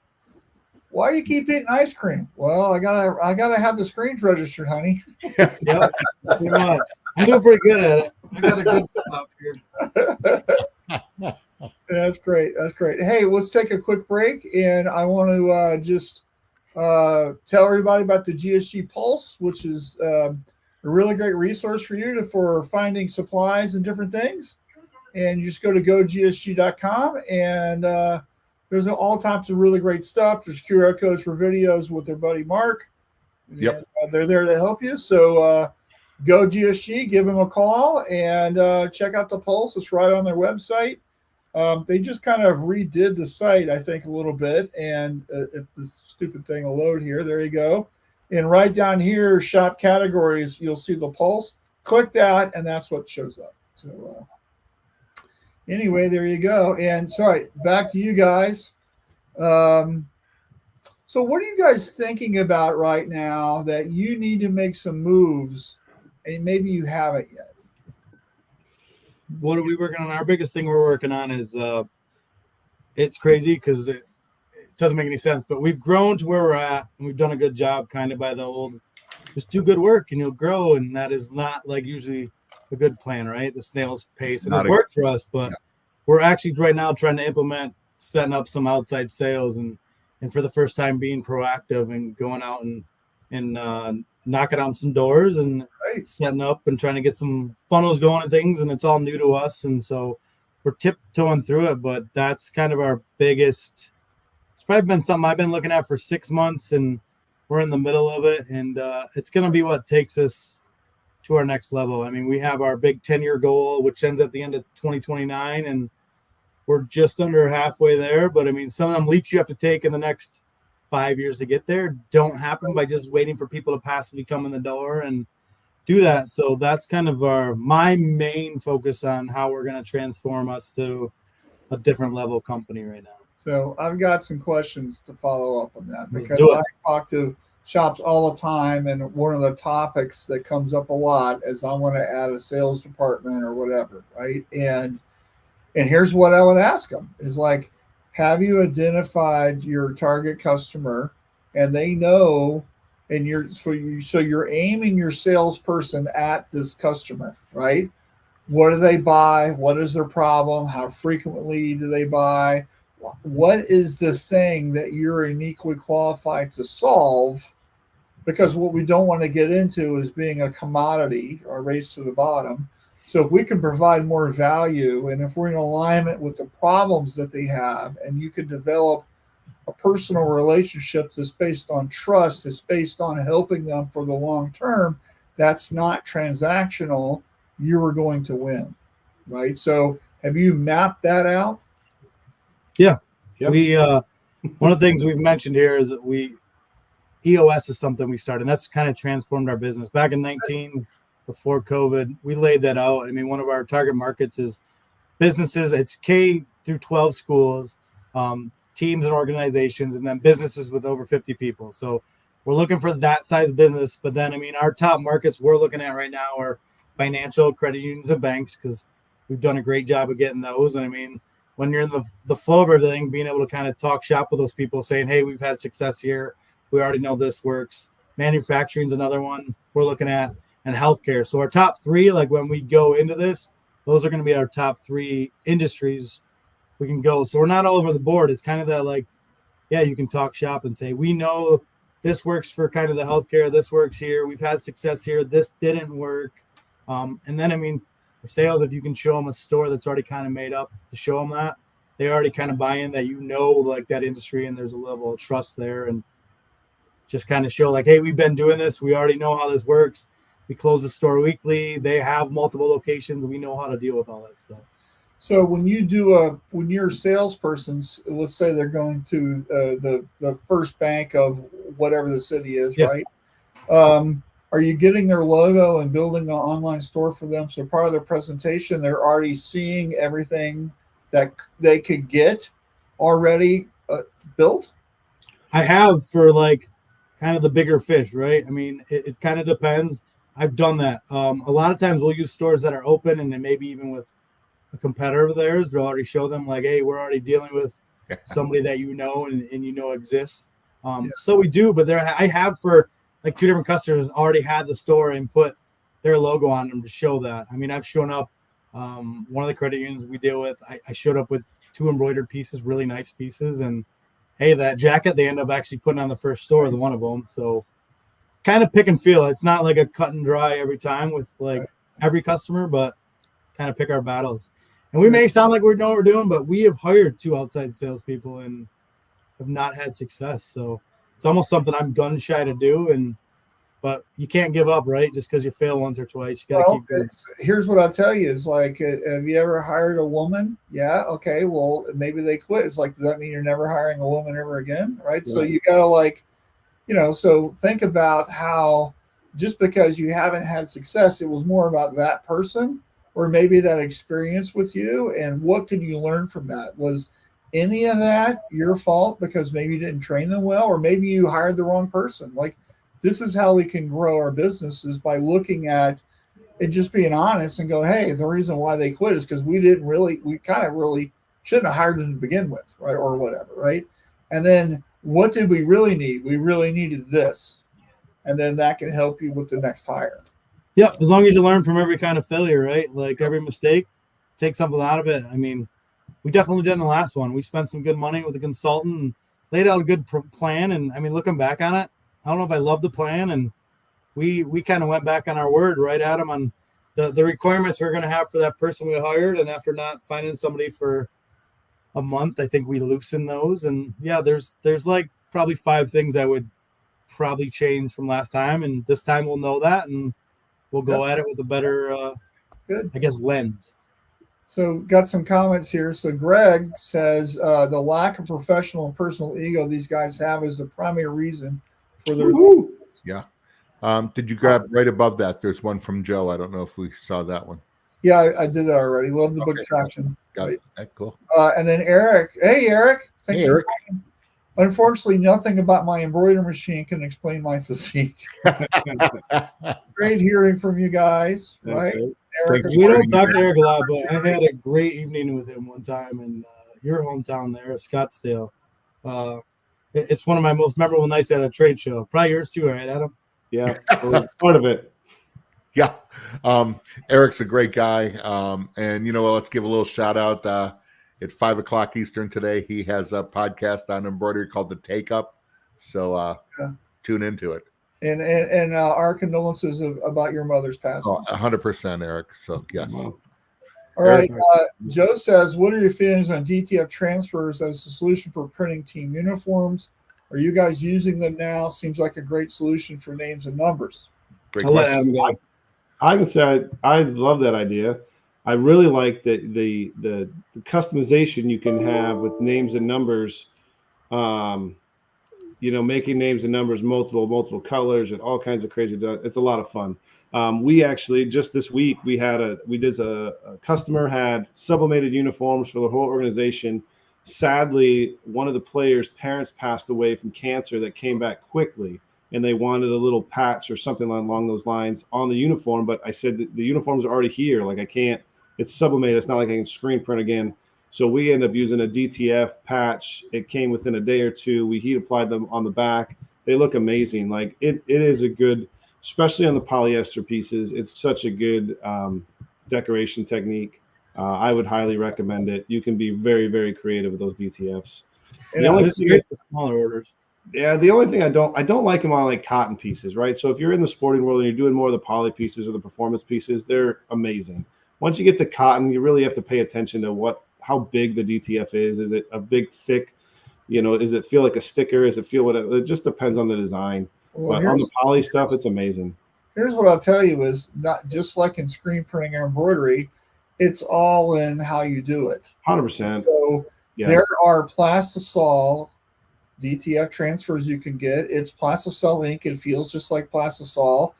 Why do you keep eating ice cream? Well, I gotta have the screens registered, honey. Yep, pretty much. I'm doing pretty good at it. I got a good job here. That's great. That's great. Hey, let's take a quick break, and I want to just tell everybody about the GSG Pulse, which is a really great resource for you for finding supplies and different things. And you just go to gogsg.com, and there's all types of really great stuff. There's QR codes for videos with their buddy Mark. Yep. And, they're there to help you. So go GSG, give them a call, and check out the Pulse. It's right on their website. They just kind of redid the site, I think, a little bit. And if this stupid thing will load here, there you go. And right down here, shop categories, you'll see the Pulse. Click that, and that's what shows up. So anyway, there you go. And sorry, back to you guys. So what are you guys thinking about right now that you need to make some moves and maybe you haven't yet? What are we working on? Our biggest thing we're working on is it's crazy because it doesn't make any sense, but we've grown to where we're at, and we've done a good job kind of by the old, just do good work and you'll grow. And that is not like usually a good plan, right? The snail's pace, and it worked for us, but we're actually right now trying to implement setting up some outside sales and for the first time being proactive and going out and knocking on some doors and setting up and trying to get some funnels going and things. And it's all new to us. And so we're tiptoeing through it, but that's kind of our biggest, it's probably been something I've been looking at for 6 months, and we're in the middle of it. And it's going to be what takes us to our next level. I mean, we have our big 10-year goal, which ends at the end of 2029, and we're just under halfway there. But I mean, some of them leaps you have to take in the next 5 years to get there don't happen by just waiting for people to passively come in the door and do that. So that's kind of my main focus on how we're going to transform us to a different level company right now. So I've got some questions to follow up on that, because I talk to shops all the time, and one of the topics that comes up a lot is I want to add a sales department or whatever, right? And here's what I would ask them is like, have you identified your target customer, and they know, and so you're aiming your salesperson at this customer, right? What do they buy? What is their problem? How frequently do they buy? What is the thing that you're uniquely qualified to solve? Because what we don't want to get into is being a commodity or a race to the bottom. So if we can provide more value, and if we're in alignment with the problems that they have, and you can develop a personal relationship that's based on trust, that's based on helping them for the long term, that's not transactional, you are going to win, right? So have you mapped that out? Yeah. Yep. We one of the things we've mentioned here is that EOS is something we started, and that's kind of transformed our business. Back in 19, before COVID, we laid that out. I mean, one of our target markets is businesses. It's K through 12 schools. teams and organizations, and then businesses with over 50 people. So we're looking for that size business. But then, I mean, our top markets we're looking at right now are financial, credit unions, and banks, because we've done a great job of getting those. And I mean, when you're in the flow of everything, being able to kind of talk shop with those people, saying, hey, we've had success here. We already know this works. Manufacturing is another one we're looking at, and healthcare. So our top three, like when we go into this, those are going to be our top three industries we can go. So we're not all over the board. It's kind of that, like, yeah, you can talk shop and say, we know this works for kind of the healthcare. This works here. We've had success here. This didn't work. And then, I mean, for sales, if you can show them a store that's already kind of made up to show them that, they already kind of buy in that, like that industry, and there's a level of trust there, and just kind of show like, hey, we've been doing this. We already know how this works. We close the store weekly. They have multiple locations. We know how to deal with all that stuff. So when you're a salesperson, let's say they're going to the first bank of whatever the city is, Yeah. right? Are you getting their logo and building an online store for them? So part of their presentation, they're already seeing everything that they could get already built? I have for like kind of the bigger fish, right? I mean, it kind of depends. I've done that. A lot of times we'll use stores that are open, and then maybe even with a competitor of theirs, they'll already show them like, hey, we're already dealing with somebody that and exists. So we do, but I have for like two different customers already had the store and put their logo on them to show that. I mean, I've shown up, one of the credit unions we deal with, I showed up with 2 embroidered pieces, really nice pieces, and hey, that jacket they end up actually putting on the first store, the one of them. So kind of pick and feel. It's not like a cut and dry every time with like every customer, but kind of pick our battles. And we may sound like we know what we're doing, but we have hired 2 outside salespeople and have not had success. So it's almost something I'm gun shy to do. But you can't give up, right? Just because you fail once or twice, you got to keep going. Here's what I'll tell you is like, have you ever hired a woman? Yeah. Okay. Well, maybe they quit. It's like, does that mean you're never hiring a woman ever again? Right. Yeah. So you got to like, so think about how just because you haven't had success, it was more about that person or maybe that experience with you. And what can you learn from that? Was any of that your fault because maybe you didn't train them well, or maybe you hired the wrong person? Like, this is how we can grow our businesses, by looking at and just being honest and go, hey, the reason why they quit is because we kind of really shouldn't have hired them to begin with, right? Or whatever, right? And then what did we really need? We really needed this. And then that can help you with the next hire. Yeah, as long as you learn from every kind of failure, right? Like every mistake, take something out of it. I mean, we definitely did in the last one. We spent some good money with a consultant and laid out a good plan. And I mean, looking back on it, I don't know if I love the plan. And we kind of went back on our word, right, Adam, on the requirements we're going to have for that person we hired. And after not finding somebody for a month, I think we loosened those. And yeah, there's like probably 5 things I would probably change from last time. And this time we'll know that, and we'll go at it with a better, I guess, lens. So got some comments here. So Greg says the lack of professional and personal ego these guys have is the primary reason for their. Yeah. Did you grab right above that? There's one from Joe. I don't know if we saw that one. Yeah, I did that already. Love the book traction. Got it. Okay, cool. And then Eric. Hey, Eric. Thanks, Eric. Unfortunately, nothing about my embroidery machine can explain my physique. Great hearing from you guys, right? Eric, we don't talk to Eric a lot, but I had a great evening with him one time in your hometown there, Scottsdale. It's one of my most memorable nights at a trade show. Probably yours too, right, Adam? Yeah, part of it. Yeah. Eric's a great guy. And let's give a little shout out. At 5:00 Eastern today, he has a podcast on embroidery called The Take Up. So tune into it. And our condolences about your mother's passing. 100%, Eric. So yes. All right. Joe says, what are your feelings on DTF transfers as a solution for printing team uniforms? Are you guys using them now? Seems like a great solution for names and numbers. Great I'll let Adam go. I can say I love that idea. I really like the customization you can have with names and numbers. Making names and numbers multiple colors and all kinds of crazy stuff. It's a lot of fun. We actually just this week a customer had sublimated uniforms for the whole organization. sadly, one of the players' parents passed away from cancer that came back quickly, and they wanted a little patch or something along those lines on the uniform. But I said the uniforms are already here. Like, I can't, it's sublimated. It's not like I can screen print again. So we end up using a DTF patch. It came within a day or two. We heat applied them on the back. They look amazing. Like, it is a good, especially on the polyester pieces, it's such a good decoration technique. I would highly recommend it. You can be very, very creative with those DTFs. And this is great for smaller orders. Yeah, the only thing I don't like them on like cotton pieces, right? So if you're in the sporting world and you're doing more of the poly pieces or the performance pieces, they're amazing. Once you get to cotton, you really have to pay attention to how big the DTF is. Is it a big, thick, does it feel like a sticker? Does it feel whatever? It just depends on the design. But on the poly stuff, it's amazing. Here's what I'll tell you is not just like in screen printing or embroidery, it's all in how you do it. 100%. So there are plastisol DTF transfers you can get. It's plastisol ink. It feels just like plastisol.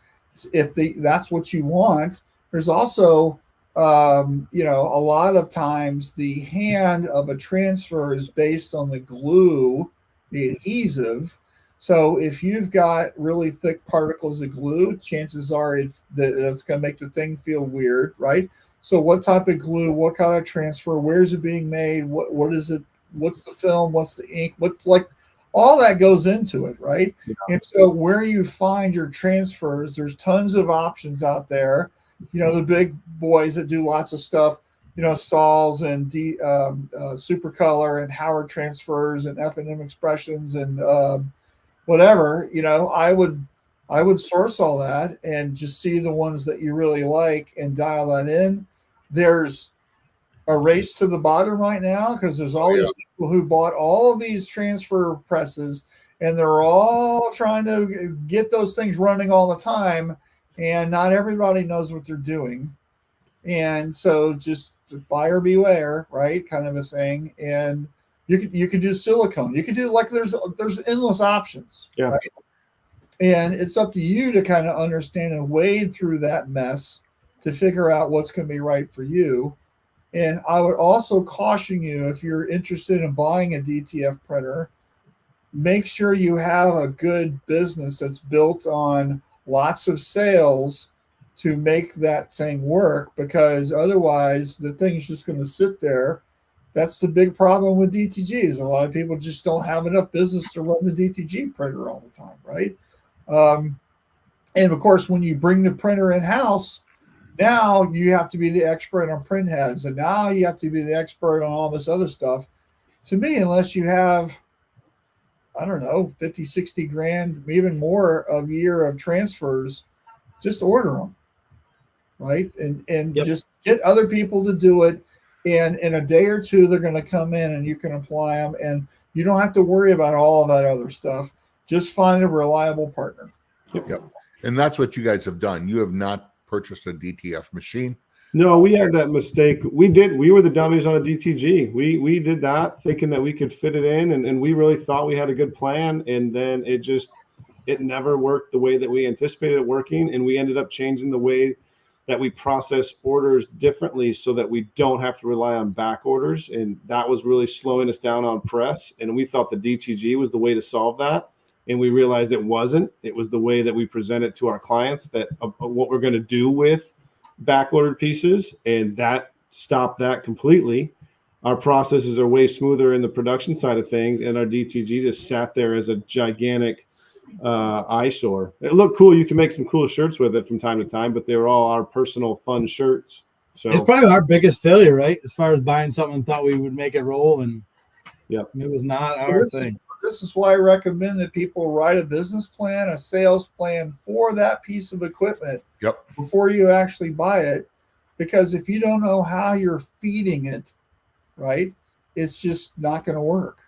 If that's what you want. There's also, a lot of times the hand of a transfer is based on the glue, the adhesive. So if you've got really thick particles of glue, chances are that it's going to make the thing feel weird, right? So what type of glue, what kind of transfer, where's it being made, what is it, what's the film, what's the ink, all that goes into it, right? Yeah. And so where you find your transfers, there's tons of options out there. The big boys that do lots of stuff, Saul's and Supercolor and Howard transfers and F&M expressions and whatever. I would source all that and just see the ones that you really like and dial that in. There's a race to the bottom right now because there's all these people who bought all of these transfer presses and they're all trying to get those things running all the time, and not everybody knows what they're doing. And so just buyer beware, right? Kind of a thing. And you can do silicone. You can do there's endless options. Yeah. Right? And it's up to you to kind of understand and wade through that mess to figure out what's going to be right for you. And I would also caution you, if you're interested in buying a DTF printer, make sure you have a good business that's built on lots of sales to make that thing work, because otherwise the thing's just going to sit there. That's the big problem with DTGs. A lot of people just don't have enough business to run the DTG printer all the time, right? And of course, when you bring the printer in-house, now you have to be the expert on print heads, and now you have to be the expert on all this other stuff. To me, unless you have, I don't know, 50, 60 grand, even more a year of transfers, just order them, right? And just get other people to do it. And in a day or two, they're going to come in and you can apply them, and you don't have to worry about all of that other stuff. Just find a reliable partner. Yep. And that's what you guys have done. You have not purchased a DTF machine. No, we had that mistake. We were the dummies on a DTG. We did that thinking that we could fit it in, and we really thought we had a good plan, and then it never worked the way that we anticipated it working, and we ended up changing the way that we process orders differently so that we don't have to rely on back orders, and that was really slowing us down on press, and we thought the DTG was the way to solve that. And we realized it wasn't. It was the way that we present it to our clients, that what we're going to do with back-ordered pieces, and that stopped that completely. Our processes are way smoother in the production side of things, and our DTG just sat there as a gigantic eyesore. It looked cool. You can make some cool shirts with it from time to time, but they were all our personal fun shirts. So it's probably our biggest failure, right? As far as buying something and thought we would make it roll, and it was not our thing. This is why I recommend that people write a business plan, a sales plan for that piece of equipment before you actually buy it. Because if you don't know how you're feeding it, right, it's just not going to work.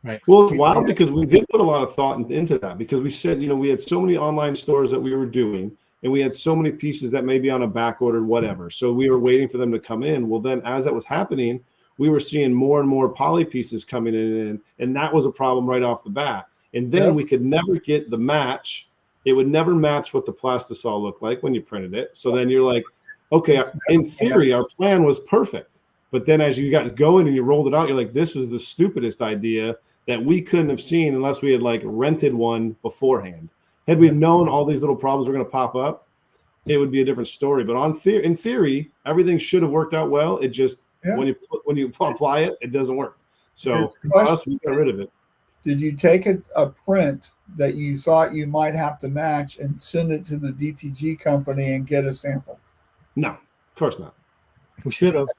Right. Well, it's wild because we did put a lot of thought into that, because we said, we had so many online stores that we were doing, and we had so many pieces that may be on a back order, whatever. So we were waiting for them to come in. Well, then as that was happening, we were seeing more and more poly pieces coming in, and that was a problem right off the bat. And then we could never get the match. It would never match what the plastisol looked like when you printed it. So then you're like, okay, in theory, our plan was perfect, But then as you got going and you rolled it out, you're like, this was the stupidest idea that we couldn't have seen unless we had like rented one beforehand. Had we known all these little problems were going to pop up, it would be a different story. But in theory, everything should have worked out well. It just when you apply it, it doesn't work. So us, we got rid of it. Did you take a print that you thought you might have to match and send it to the DTG company and get a sample? No, of course not. We should have.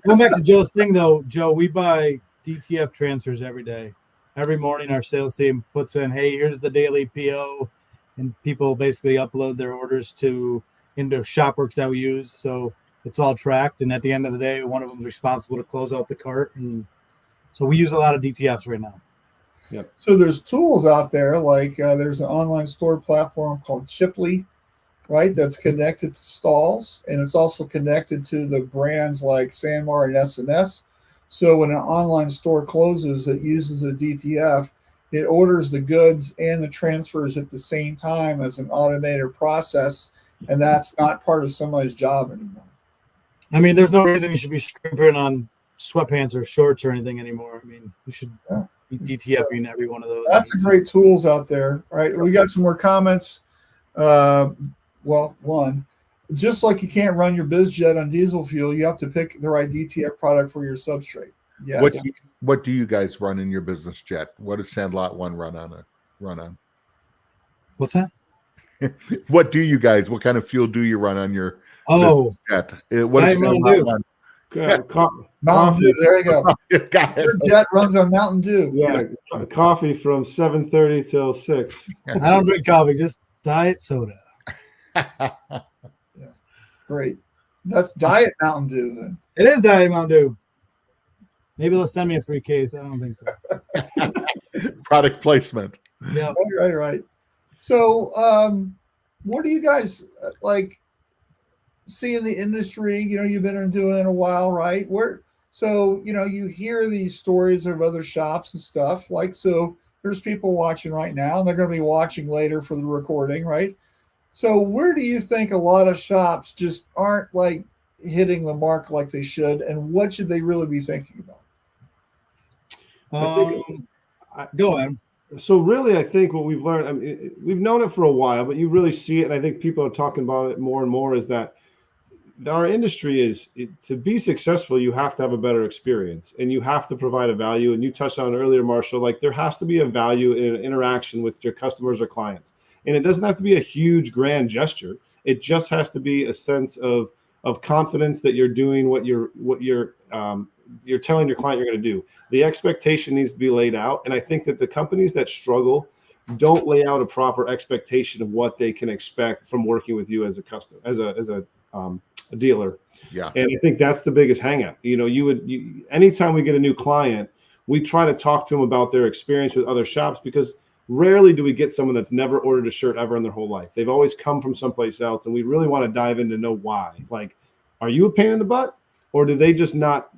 Going back to Joe's thing, though, Joe, we buy DTF transfers every day. Every morning, our sales team puts in, hey, here's the daily PO, and people basically upload their orders into Shopworks that we use. So it's all tracked, and at the end of the day, one of them is responsible to close out the cart. And so we use a lot of DTFs right now. Yep. So there's tools out there, like there's an online store platform called Chipley, right? That's connected to stalls, and it's also connected to the brands like Sanmar and S&S. So when an online store closes that uses a DTF, it orders the goods and the transfers at the same time as an automated process, and that's not part of somebody's job anymore. I mean, there's no reason you should be screen printing on sweatpants or shorts or anything anymore. I mean, you should be DTFing every one of those. That's the great tools out there, right? We got some more comments. Well, one, just like you can't run your BizJet on diesel fuel, you have to pick the right DTF product for your substrate. Yes. What do you guys run in your business jet? What does Sandlot One run on? What's that? What kind of fuel do you run on your jet? What is Sandlot One? Mountain Dew. There you go. Your jet runs on Mountain Dew. Yeah, coffee from 7:30 till 6. I don't drink coffee, just diet soda. Yeah, great. That's Diet Mountain Dew then. It is Diet Mountain Dew. Maybe they'll send me a free case. I don't think so. Product placement. Yeah. Right. So, what do you guys like see in the industry? You know, you've been doing it a while, right? You hear these stories of other shops and stuff. Like, so there's people watching right now, and they're going to be watching later for the recording, right? So where do you think a lot of shops just aren't like hitting the mark like they should, and what should they really be thinking about? Go ahead. So really, I think what we've learned, I mean, we've known it for a while, but you really see it, and I think people are talking about it more and more, is that our industry to be successful, you have to have a better experience, and you have to provide a value. And you touched on it earlier, Marshall, like there has to be a value in an interaction with your customers or clients. And it doesn't have to be a huge grand gesture. It just has to be a sense of confidence that you're doing what you're telling your client you're going to do. The expectation needs to be laid out. And I think that the companies that struggle don't lay out a proper expectation of what they can expect from working with you as a customer, as a dealer. Yeah. And I think that's the biggest hang up. You know, anytime we get a new client, we try to talk to them about their experience with other shops, because rarely do we get someone that's never ordered a shirt ever in their whole life. They've always come from someplace else, and we really want to dive in to know why. Like, are you a pain in the butt, or did they not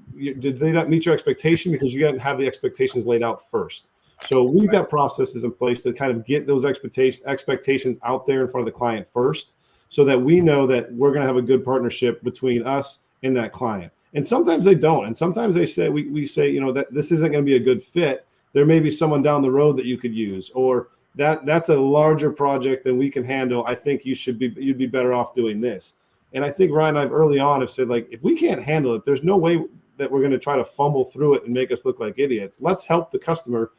meet your expectation because you didn't have the expectations laid out first? So we've got processes in place to kind of get those expectations out there in front of the client first, so that we know that we're going to have a good partnership between us and that client. And sometimes they don't, and sometimes they say we say, you know, that this isn't going to be a good fit. There may be someone down the road that you could use, or that's a larger project than we can handle. I think you'd be better off doing this. And I think Ryan and I early on have said, like, if we can't handle it, there's no way that we're going to try to fumble through it and make us look like idiots. Let's help the customer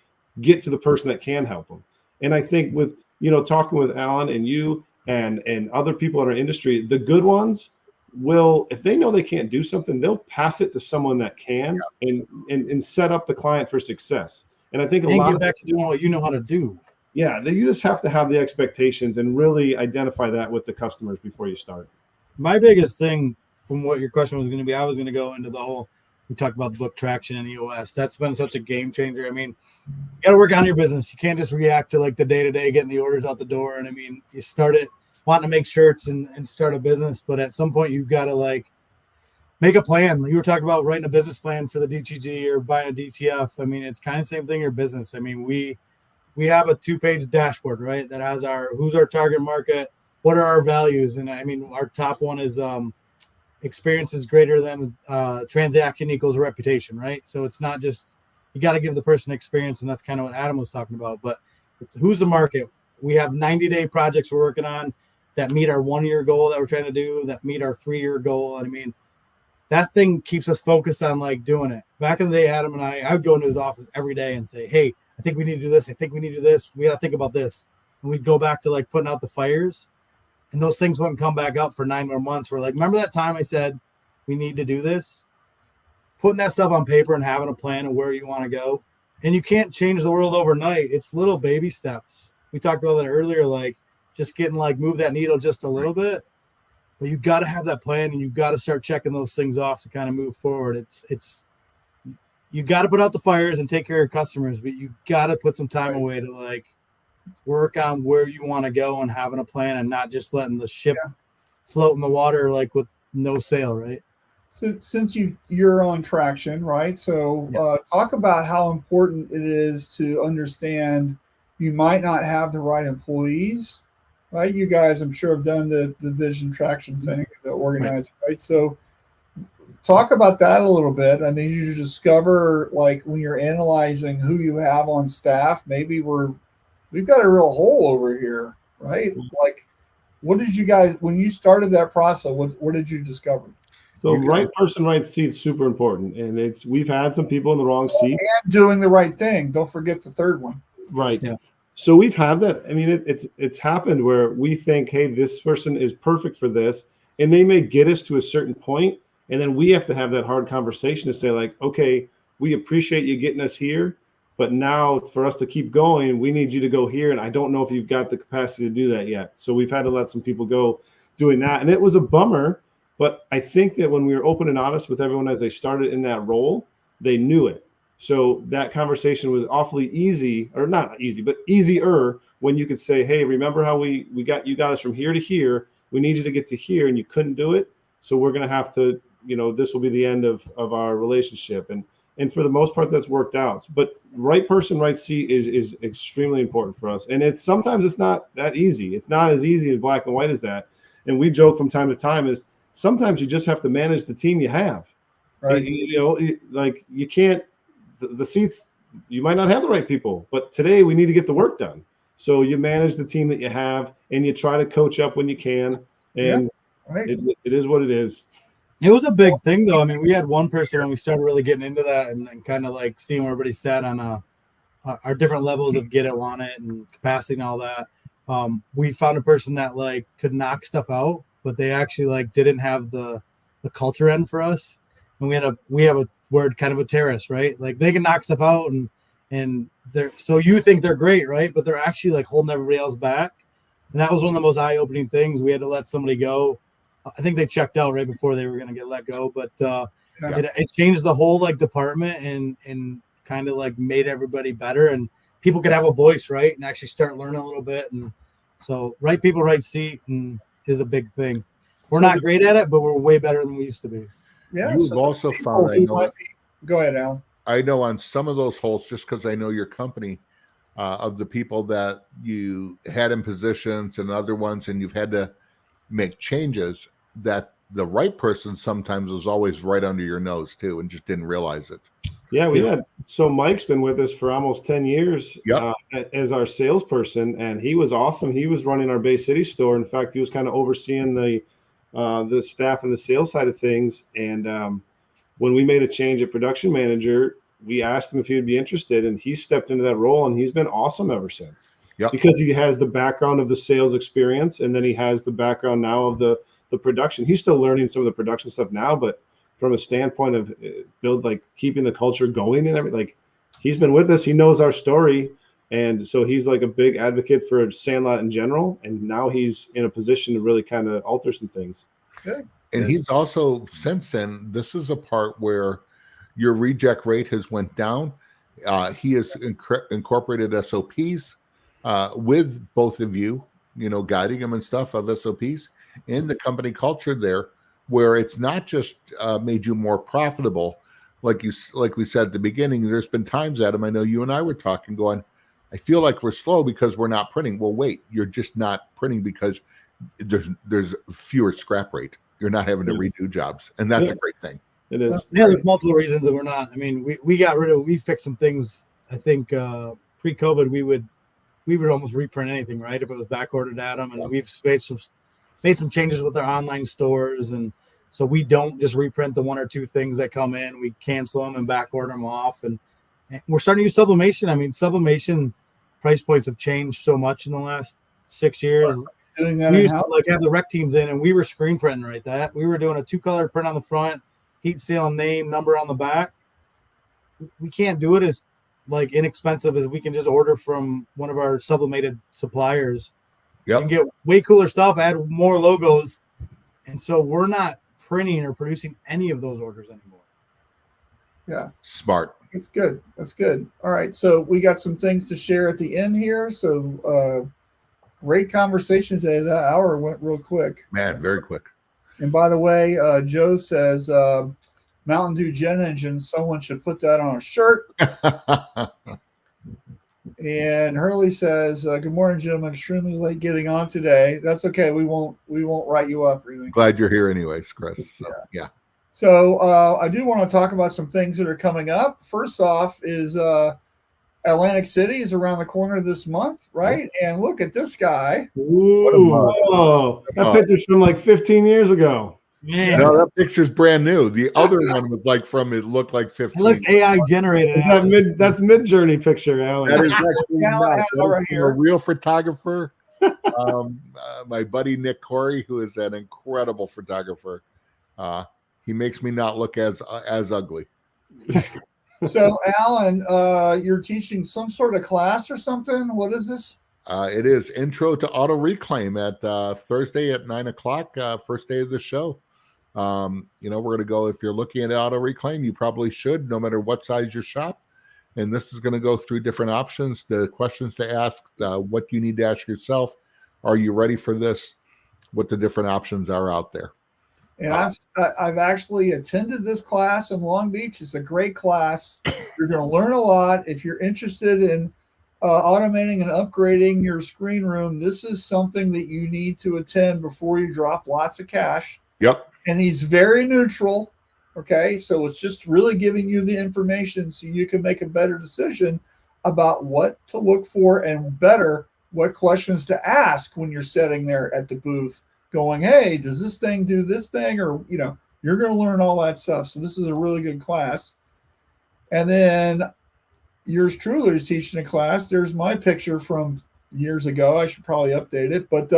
get to the person that can help them. And I think with, you know, talking with Alan and you and other people in our industry, the good ones will, if they know they can't do something, they'll pass it to someone that can and set up the client for success. And I think get back to doing what you know how to do. Yeah, you just have to have the expectations and really identify that with the customers before you start. My biggest thing from what your question was going to be, I was going to go into the whole, we talked about the book traction and EOS. That's been such a game changer. I mean, you got to work on your business. You can't just react to like the day-to-day, getting the orders out the door. And I mean, you start it wanting to make shirts and start a business, but at some point you've got to like make a plan. You were talking about writing a business plan for the DTG or buying a DTF. I mean, it's kind of the same thing in your business. I mean, we have a 2-page dashboard, right? That has who's our target market, what are our values? And I mean, our top one is experience is greater than transaction equals reputation, right? So it's not just, you got to give the person experience, and that's kind of what Adam was talking about. But it's who's the market. We have 90-day projects we're working on that meet our 1-year goal that we're trying to do, that meet our 3-year goal. And I mean, that thing keeps us focused on like doing it. Back in the day, Adam and I would go into his office every day and say, hey, I think we need to do this. I think we need to do this. We got to think about this. And we'd go back to like putting out the fires, and those things wouldn't come back up for 9 more months. We're like, remember that time I said we need to do this? Putting that stuff on paper and having a plan of where you want to go. And you can't change the world overnight. It's little baby steps. We talked about that earlier, like just getting like move that needle just a little bit. But you got to have that plan, and you got to start checking those things off to kind of move forward. It's you got to put out the fires and take care of customers, but you got to put some time away to like work on where you want to go and having a plan, and not just letting the ship float in the water like with no sail, right? So since you're on traction, right? So talk about how important it is to understand you might not have the right employees, right? You guys, I'm sure, have done the vision traction thing, the organizing, right? So talk about that a little bit. I mean, you discover like when you're analyzing who you have on staff, maybe we've got a real hole over here, right? Like, what did you guys, when you started that process, what did you discover? So right person, right seat, super important. And we've had some people in the wrong seat. And doing the right thing. Don't forget the third one. Right. Yeah. So we've had that. I mean, it's happened where we think, hey, this person is perfect for this, and they may get us to a certain point, and then we have to have that hard conversation to say, like, okay, we appreciate you getting us here, but now for us to keep going, we need you to go here, and I don't know if you've got the capacity to do that yet. So we've had to let some people go doing that, and it was a bummer. But I think that when we were open and honest with everyone as they started in that role, they knew it. So that conversation was awfully easy, or not easy, but easier when you could say, hey, remember how you got us from here to here. We need you to get to here, and you couldn't do it. So we're going to have to, this will be the end of our relationship. And for the most part, that's worked out. But right person, right seat is extremely important for us. And sometimes it's not that easy. It's not as easy as black and white as that. And we joke from time to time is, sometimes you just have to manage the team you have. Right. Like you can't, the seats, you might not have the right people, but today we need to get the work done. So you manage the team that you have, and you try to coach up when you can. And it is what it is. It was a big thing, though. I mean, we had one person when we started really getting into that and kind of like seeing where everybody sat on our different levels of get it, want it, and capacity and all that. We found a person that like could knock stuff out, but they actually like didn't have the culture end for us. And we have a word, kind of a terrorist, right? Like they can knock stuff out and they're, so you think they're great, right? But they're actually like holding everybody else back. And that was one of the most eye-opening things. We had to let somebody go. I think they checked out right before they were going to get let go, but it changed the whole like department and kind of like made everybody better, and people could have a voice, right? And actually start learning a little bit. And so right people, right seat is a big thing. We're not great at it, but we're way better than we used to be. Yeah. You've also found, go ahead, Al. I know on some of those holes, just because I know your company, of the people that you had in positions and other ones, and you've had to make changes, that the right person sometimes was always right under your nose too, and just didn't realize it. Yeah, we had. So Mike's been with us for almost 10 years as our salesperson, and he was awesome. He was running our Bay City store. In fact, he was kind of overseeing the staff and the sales side of things. And when we made a change at production manager, we asked him if he would be interested, and he stepped into that role, and he's been awesome ever since. Yep. Because he has the background of the sales experience, and then he has the background now of the production. He's still learning some of the production stuff now, but from a standpoint of keeping the culture going and everything, like he's been with us, he knows our story. And so he's like a big advocate for Sandlot in general. And now he's in a position to really kind of alter some things. Good. And he's also, since then, this is a part where your reject rate has went down. He has incorporated SOPs with both of you, guiding them and stuff of SOPs in the company culture there, where it's not just made you more profitable. Like we said at the beginning, there's been times, Adam, I know you and I were talking going, I feel like we're slow because we're not printing. Well, wait, you're just not printing because there's fewer scrap rate. you're not having to redo jobs, and that's a great thing. It is. Yeah, there's multiple reasons that we're not. I mean, we fixed some things. I think pre-COVID we would almost reprint anything, right? If it was back ordered at them, and we've made some changes with our online stores, and so we don't just reprint the one or two things that come in. We cancel them and back order them off, and we're starting to use sublimation. I mean, sublimation price points have changed so much in the last 6 years. Doing that We used to have the rec teams in, and we were screen printing right. That we were doing a 2-color print on the front, heat seal, name, number on the back. We can't do it as inexpensive as we can just order from one of our sublimated suppliers. Yep. And get way cooler stuff, add more logos, and so we're not printing or producing any of those orders anymore. Yeah, Smart. that's good. That's good. All right, so we got some things to share at the end here. So great conversation today. That hour went real quick. Man, very quick. And by the way, Joe says Mountain Dew Jet Engine. Someone should put that on a shirt. And Hurley says, "Good morning, gentlemen. Extremely late getting on today. That's okay. We won't write you up or anything." Glad you're here anyways, Chris. So, yeah. So I do want to talk about some things that are coming up. First off is Atlantic City is around the corner this month, right? And look at this guy. Ooh, that picture's from like 15 years ago. Yeah, No, that picture's brand new. The other one was it looked like 15. it looks AI generated. That's mid-journey picture, Alan. That is actually Alan not. has That right is here. a real photographer. My buddy Nick Corey, who is an incredible photographer. He makes me not look as ugly. So, Alan, you're teaching some sort of class or something. What is this? It is Intro to Auto Reclaim at Thursday at 9:00, first day of the show. We're going to go, if you're looking at auto reclaim, you probably should, no matter what size your shop. And this is going to go through different options, the questions to ask, what you need to ask yourself. Are you ready for this? What the different options are out there. And I've actually attended this class in Long Beach. It's a great class. You're going to learn a lot. If you're interested in automating and upgrading your screen room, this is something that you need to attend before you drop lots of cash. Yep. And he's very neutral. Okay. So it's just really giving you the information so you can make a better decision about what to look for and better what questions to ask when you're sitting there at the booth going, hey, does this thing do this thing? Or, you're going to learn all that stuff. So this is a really good class. And then yours truly is teaching a class. There's my picture from years ago. I should probably update it. But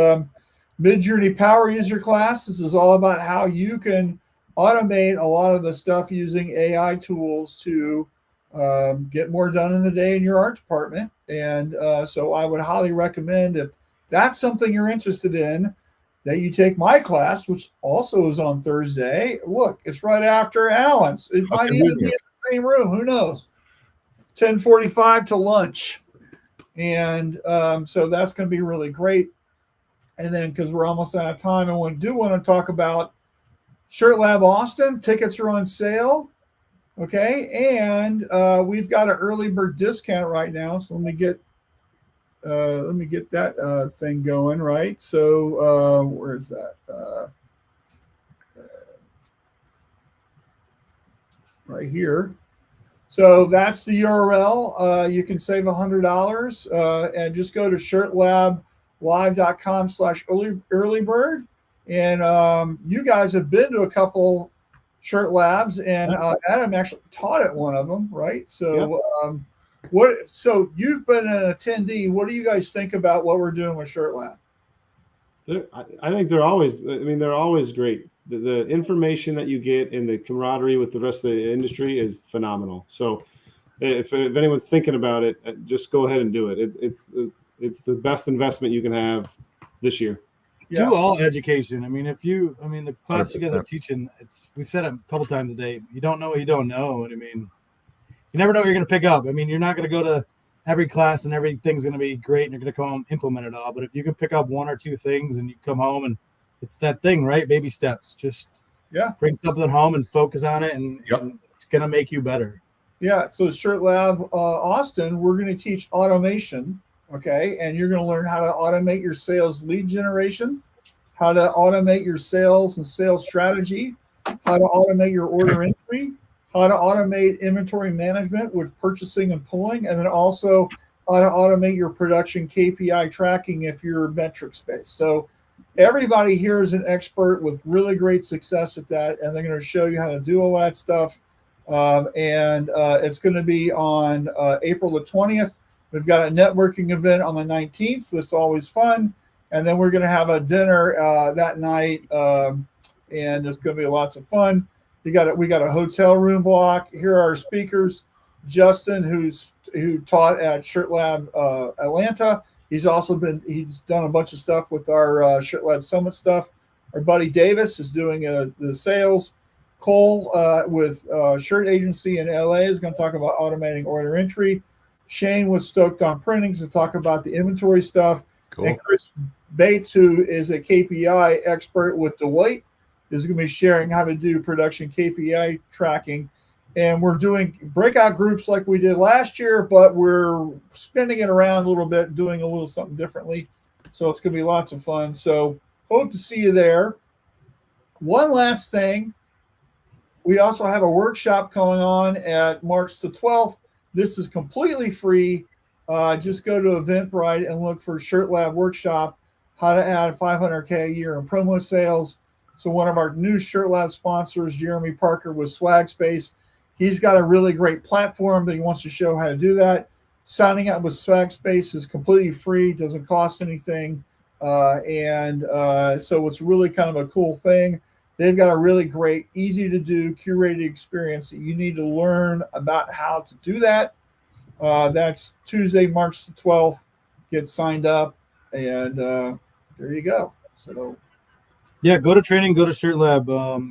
Mid-Journey Power User class. This is all about how you can automate a lot of the stuff using AI tools to get more done in the day in your art department. And so I would highly recommend, if that's something you're interested in, that you take my class, which also is on Thursday. Look, it's right after Alan's. It might even be in the same room. Who knows? 10:45 to lunch. And so that's going to be really great. And then, because we're almost out of time, I want to talk about Shirt Lab Austin. Tickets are on sale. Okay. And we've got an early bird discount right now. So let me get that thing going, right? So where is that? Right here. So that's the URL. You can save $100 and just go to shirtlab.com/earlybird. And you guys have been to a couple Shirt Labs, and Adam actually taught at one of them, right? So so you've been an attendee. What do you guys think about what we're doing with Shirt Lab? I think they're always great. The information that you get and the camaraderie with the rest of the industry is phenomenal. So if anyone's thinking about it, just go ahead and do it. It's the best investment you can have this year. Do all education. The class 100%. You guys are teaching, we've said it a couple times a day. You don't know what you don't know. And you never know what you're going to pick up. You're not going to go to every class and everything's going to be great and you're going to come home and implement it all. But if you can pick up one or two things and you come home and it's that thing, right? Baby steps. Just bring something home and focus on it, and it's going to make you better. Yeah. So Shirt Lab Austin, we're going to teach automation. Okay. And you're going to learn how to automate your sales lead generation, how to automate your sales and sales strategy, how to automate your order entry, how to automate inventory management with purchasing and pulling, and then also how to automate your production KPI tracking if you're metrics based. So everybody here is an expert with really great success at that, and they're going to show you how to do all that stuff. It's going to be on April the 20th. We've got a networking event on the 19th. That's always fun. And then we're going to have a dinner that night, and it's going to be lots of fun. We got a hotel room block. Here are our speakers. Justin, who taught at Shirt Lab Atlanta. He's done a bunch of stuff with our Shirt Lab Summit stuff. Our buddy Davis is doing the sales. Cole with Shirt Agency in LA is going to talk about automating order entry. Shane was stoked on printing to talk about the inventory stuff. Cool. And Chris Bates, who is a KPI expert with Deloitte, is going to be sharing how to do production KPI tracking. And we're doing breakout groups like we did last year, but we're spinning it around a little bit, doing a little something differently. So it's going to be lots of fun. So hope to see you there. One last thing. We also have a workshop going on at March the 12th. This is completely free. Just go to Eventbrite and look for Shirt Lab Workshop, how to add 500K a year in promo sales. So one of our new Shirt Lab sponsors, Jeremy Parker with Swag Space, he's got a really great platform that he wants to show how to do that. Signing up with Swag Space is completely free, doesn't cost anything. So it's really kind of a cool thing. They've got a really great, easy to do, curated experience that you need to learn about how to do that. That's Tuesday, March the 12th. Get signed up, and there you go. So, yeah, go to training, go to Shirt Lab.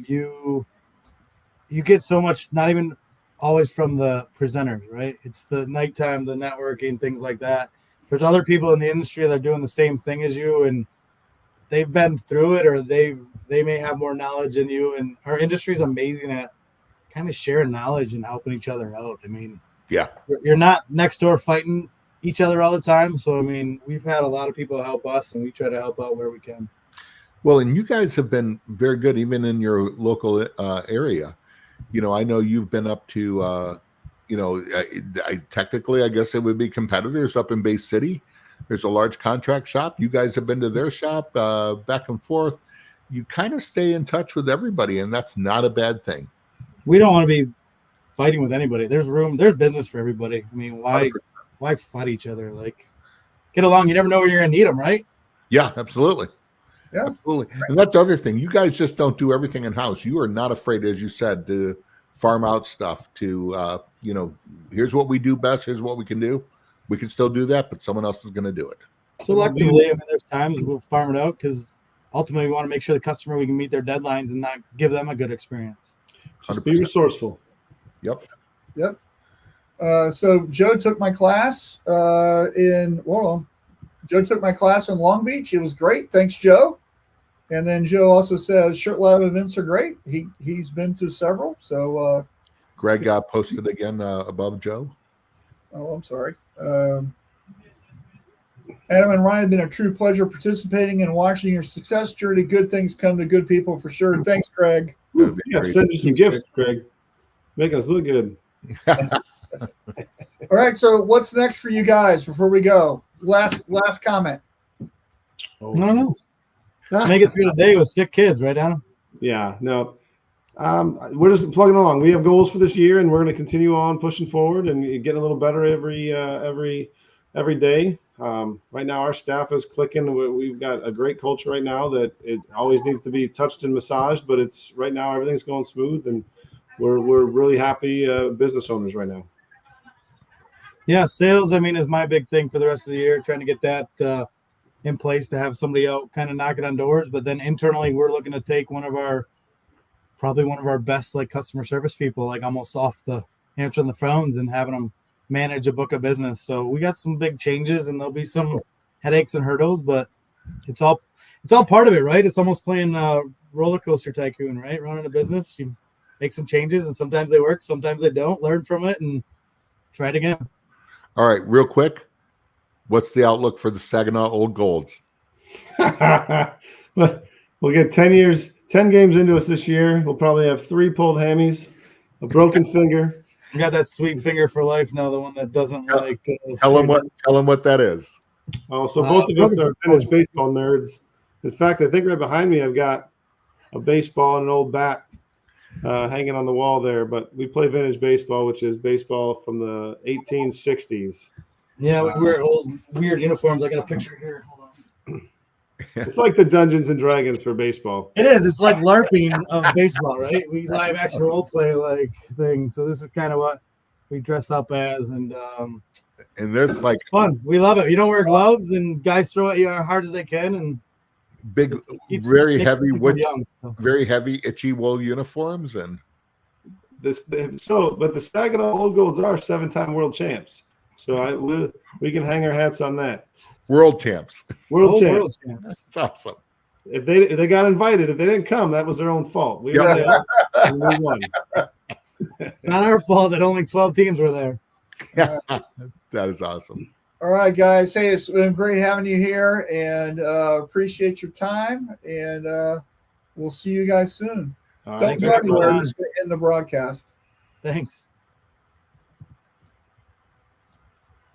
You get so much, not even always from the presenters, right? It's the nighttime, the networking, things like that. There's other people in the industry that are doing the same thing as you, and they've been through it, or they may have more knowledge than you. And our industry is amazing at kind of sharing knowledge and helping each other out. I mean, Yeah. you're not next door fighting each other all the time. So, I mean, we've had a lot of people help us, and we try to help out where we can. Well, and you guys have been very good, even in your local area. You know, I know you've been up to, technically, I guess it would be competitors up in Bay City. There's a large contract shop. You guys have been to their shop back and forth. You kind of stay in touch with everybody, and that's not a bad thing. We don't want to be fighting with anybody. There's business for everybody. I mean, why fight each other? Like, get along. You never know when you're going to need them, right? Yeah, absolutely. Yeah. Absolutely. And that's the other thing. You guys just don't do everything in-house. You are not afraid, as you said, to farm out stuff to, here's what we do best. Here's what we can do. We can still do that, but someone else is going to do it. Selectively, I mean, there's times we'll farm it out because ultimately we want to make sure the customer, we can meet their deadlines and not give them a good experience. Just be resourceful. Yep. So Joe took my class Joe took my class in Long Beach. It was great. Thanks, Joe. And then Joe also says Shirt Lab events are great. He's been to several. So Greg posted again above Joe. Oh, I'm sorry. Adam and Ryan, have been a true pleasure participating and watching your success journey. Good things come to good people for sure. Thanks, Craig. Yeah, send you some gifts, Craig. Make us look good. All right. So what's next for you guys before we go? Last comment. Oh. I don't know. Make it through the day with sick kids, right, Adam? Yeah, no. We're just plugging along. We have goals for this year, and we're going to continue on pushing forward and getting a little better every day. Right now, our staff is clicking. We've got a great culture right now that it always needs to be touched and massaged, but it's right now everything's going smooth, and we're really happy business owners right now. Yeah, sales, I mean, is my big thing for the rest of the year, trying to get that in place to have somebody out kind of knocking on doors. But then internally, we're looking to take probably one of our best like customer service people, like almost off the answering the phones and having them manage a book of business. So we got some big changes, and there'll be some headaches and hurdles, but it's all part of it, right? It's almost playing roller coaster tycoon, right? Running a business, you make some changes, and sometimes they work, sometimes they don't. Learn from it and try it again. All right, real quick. What's the outlook for the Saginaw Old Golds? We'll get 10 years, 10 games into us this year. We'll probably have 3 pulled hammies, a broken finger. You got that sweet finger for life now, the one that doesn't like. Tell them what that is. Oh, so both of us are finished baseball nerds. In fact, I think right behind me I've got a baseball and an old bat hanging on the wall there. But we play vintage baseball, which is baseball from the 1860s. Yeah, we wear old weird uniforms. I got a picture here. Hold on. It's like the Dungeons and Dragons for baseball. It is. It's like LARPing of baseball, right? We live action role play like thing. So this is kind of what we dress up as, and there's like it's fun. We love it. You don't wear gloves, and guys throw at you as hard as they can, and big, very heavy wood, young, so. very heavy itchy wool uniforms, and but the Saginaw Old Golds are 7-time world champs. So we can hang our hats on that. World champs. World champs. That's awesome. If they got invited, if they didn't come, that was their own fault. We won. It's not our fault that only 12 teams were there. That is awesome. All right, guys. Hey, it's been great having you here, and appreciate your time. And we'll see you guys soon. Don't go anywhere in the broadcast. Thanks.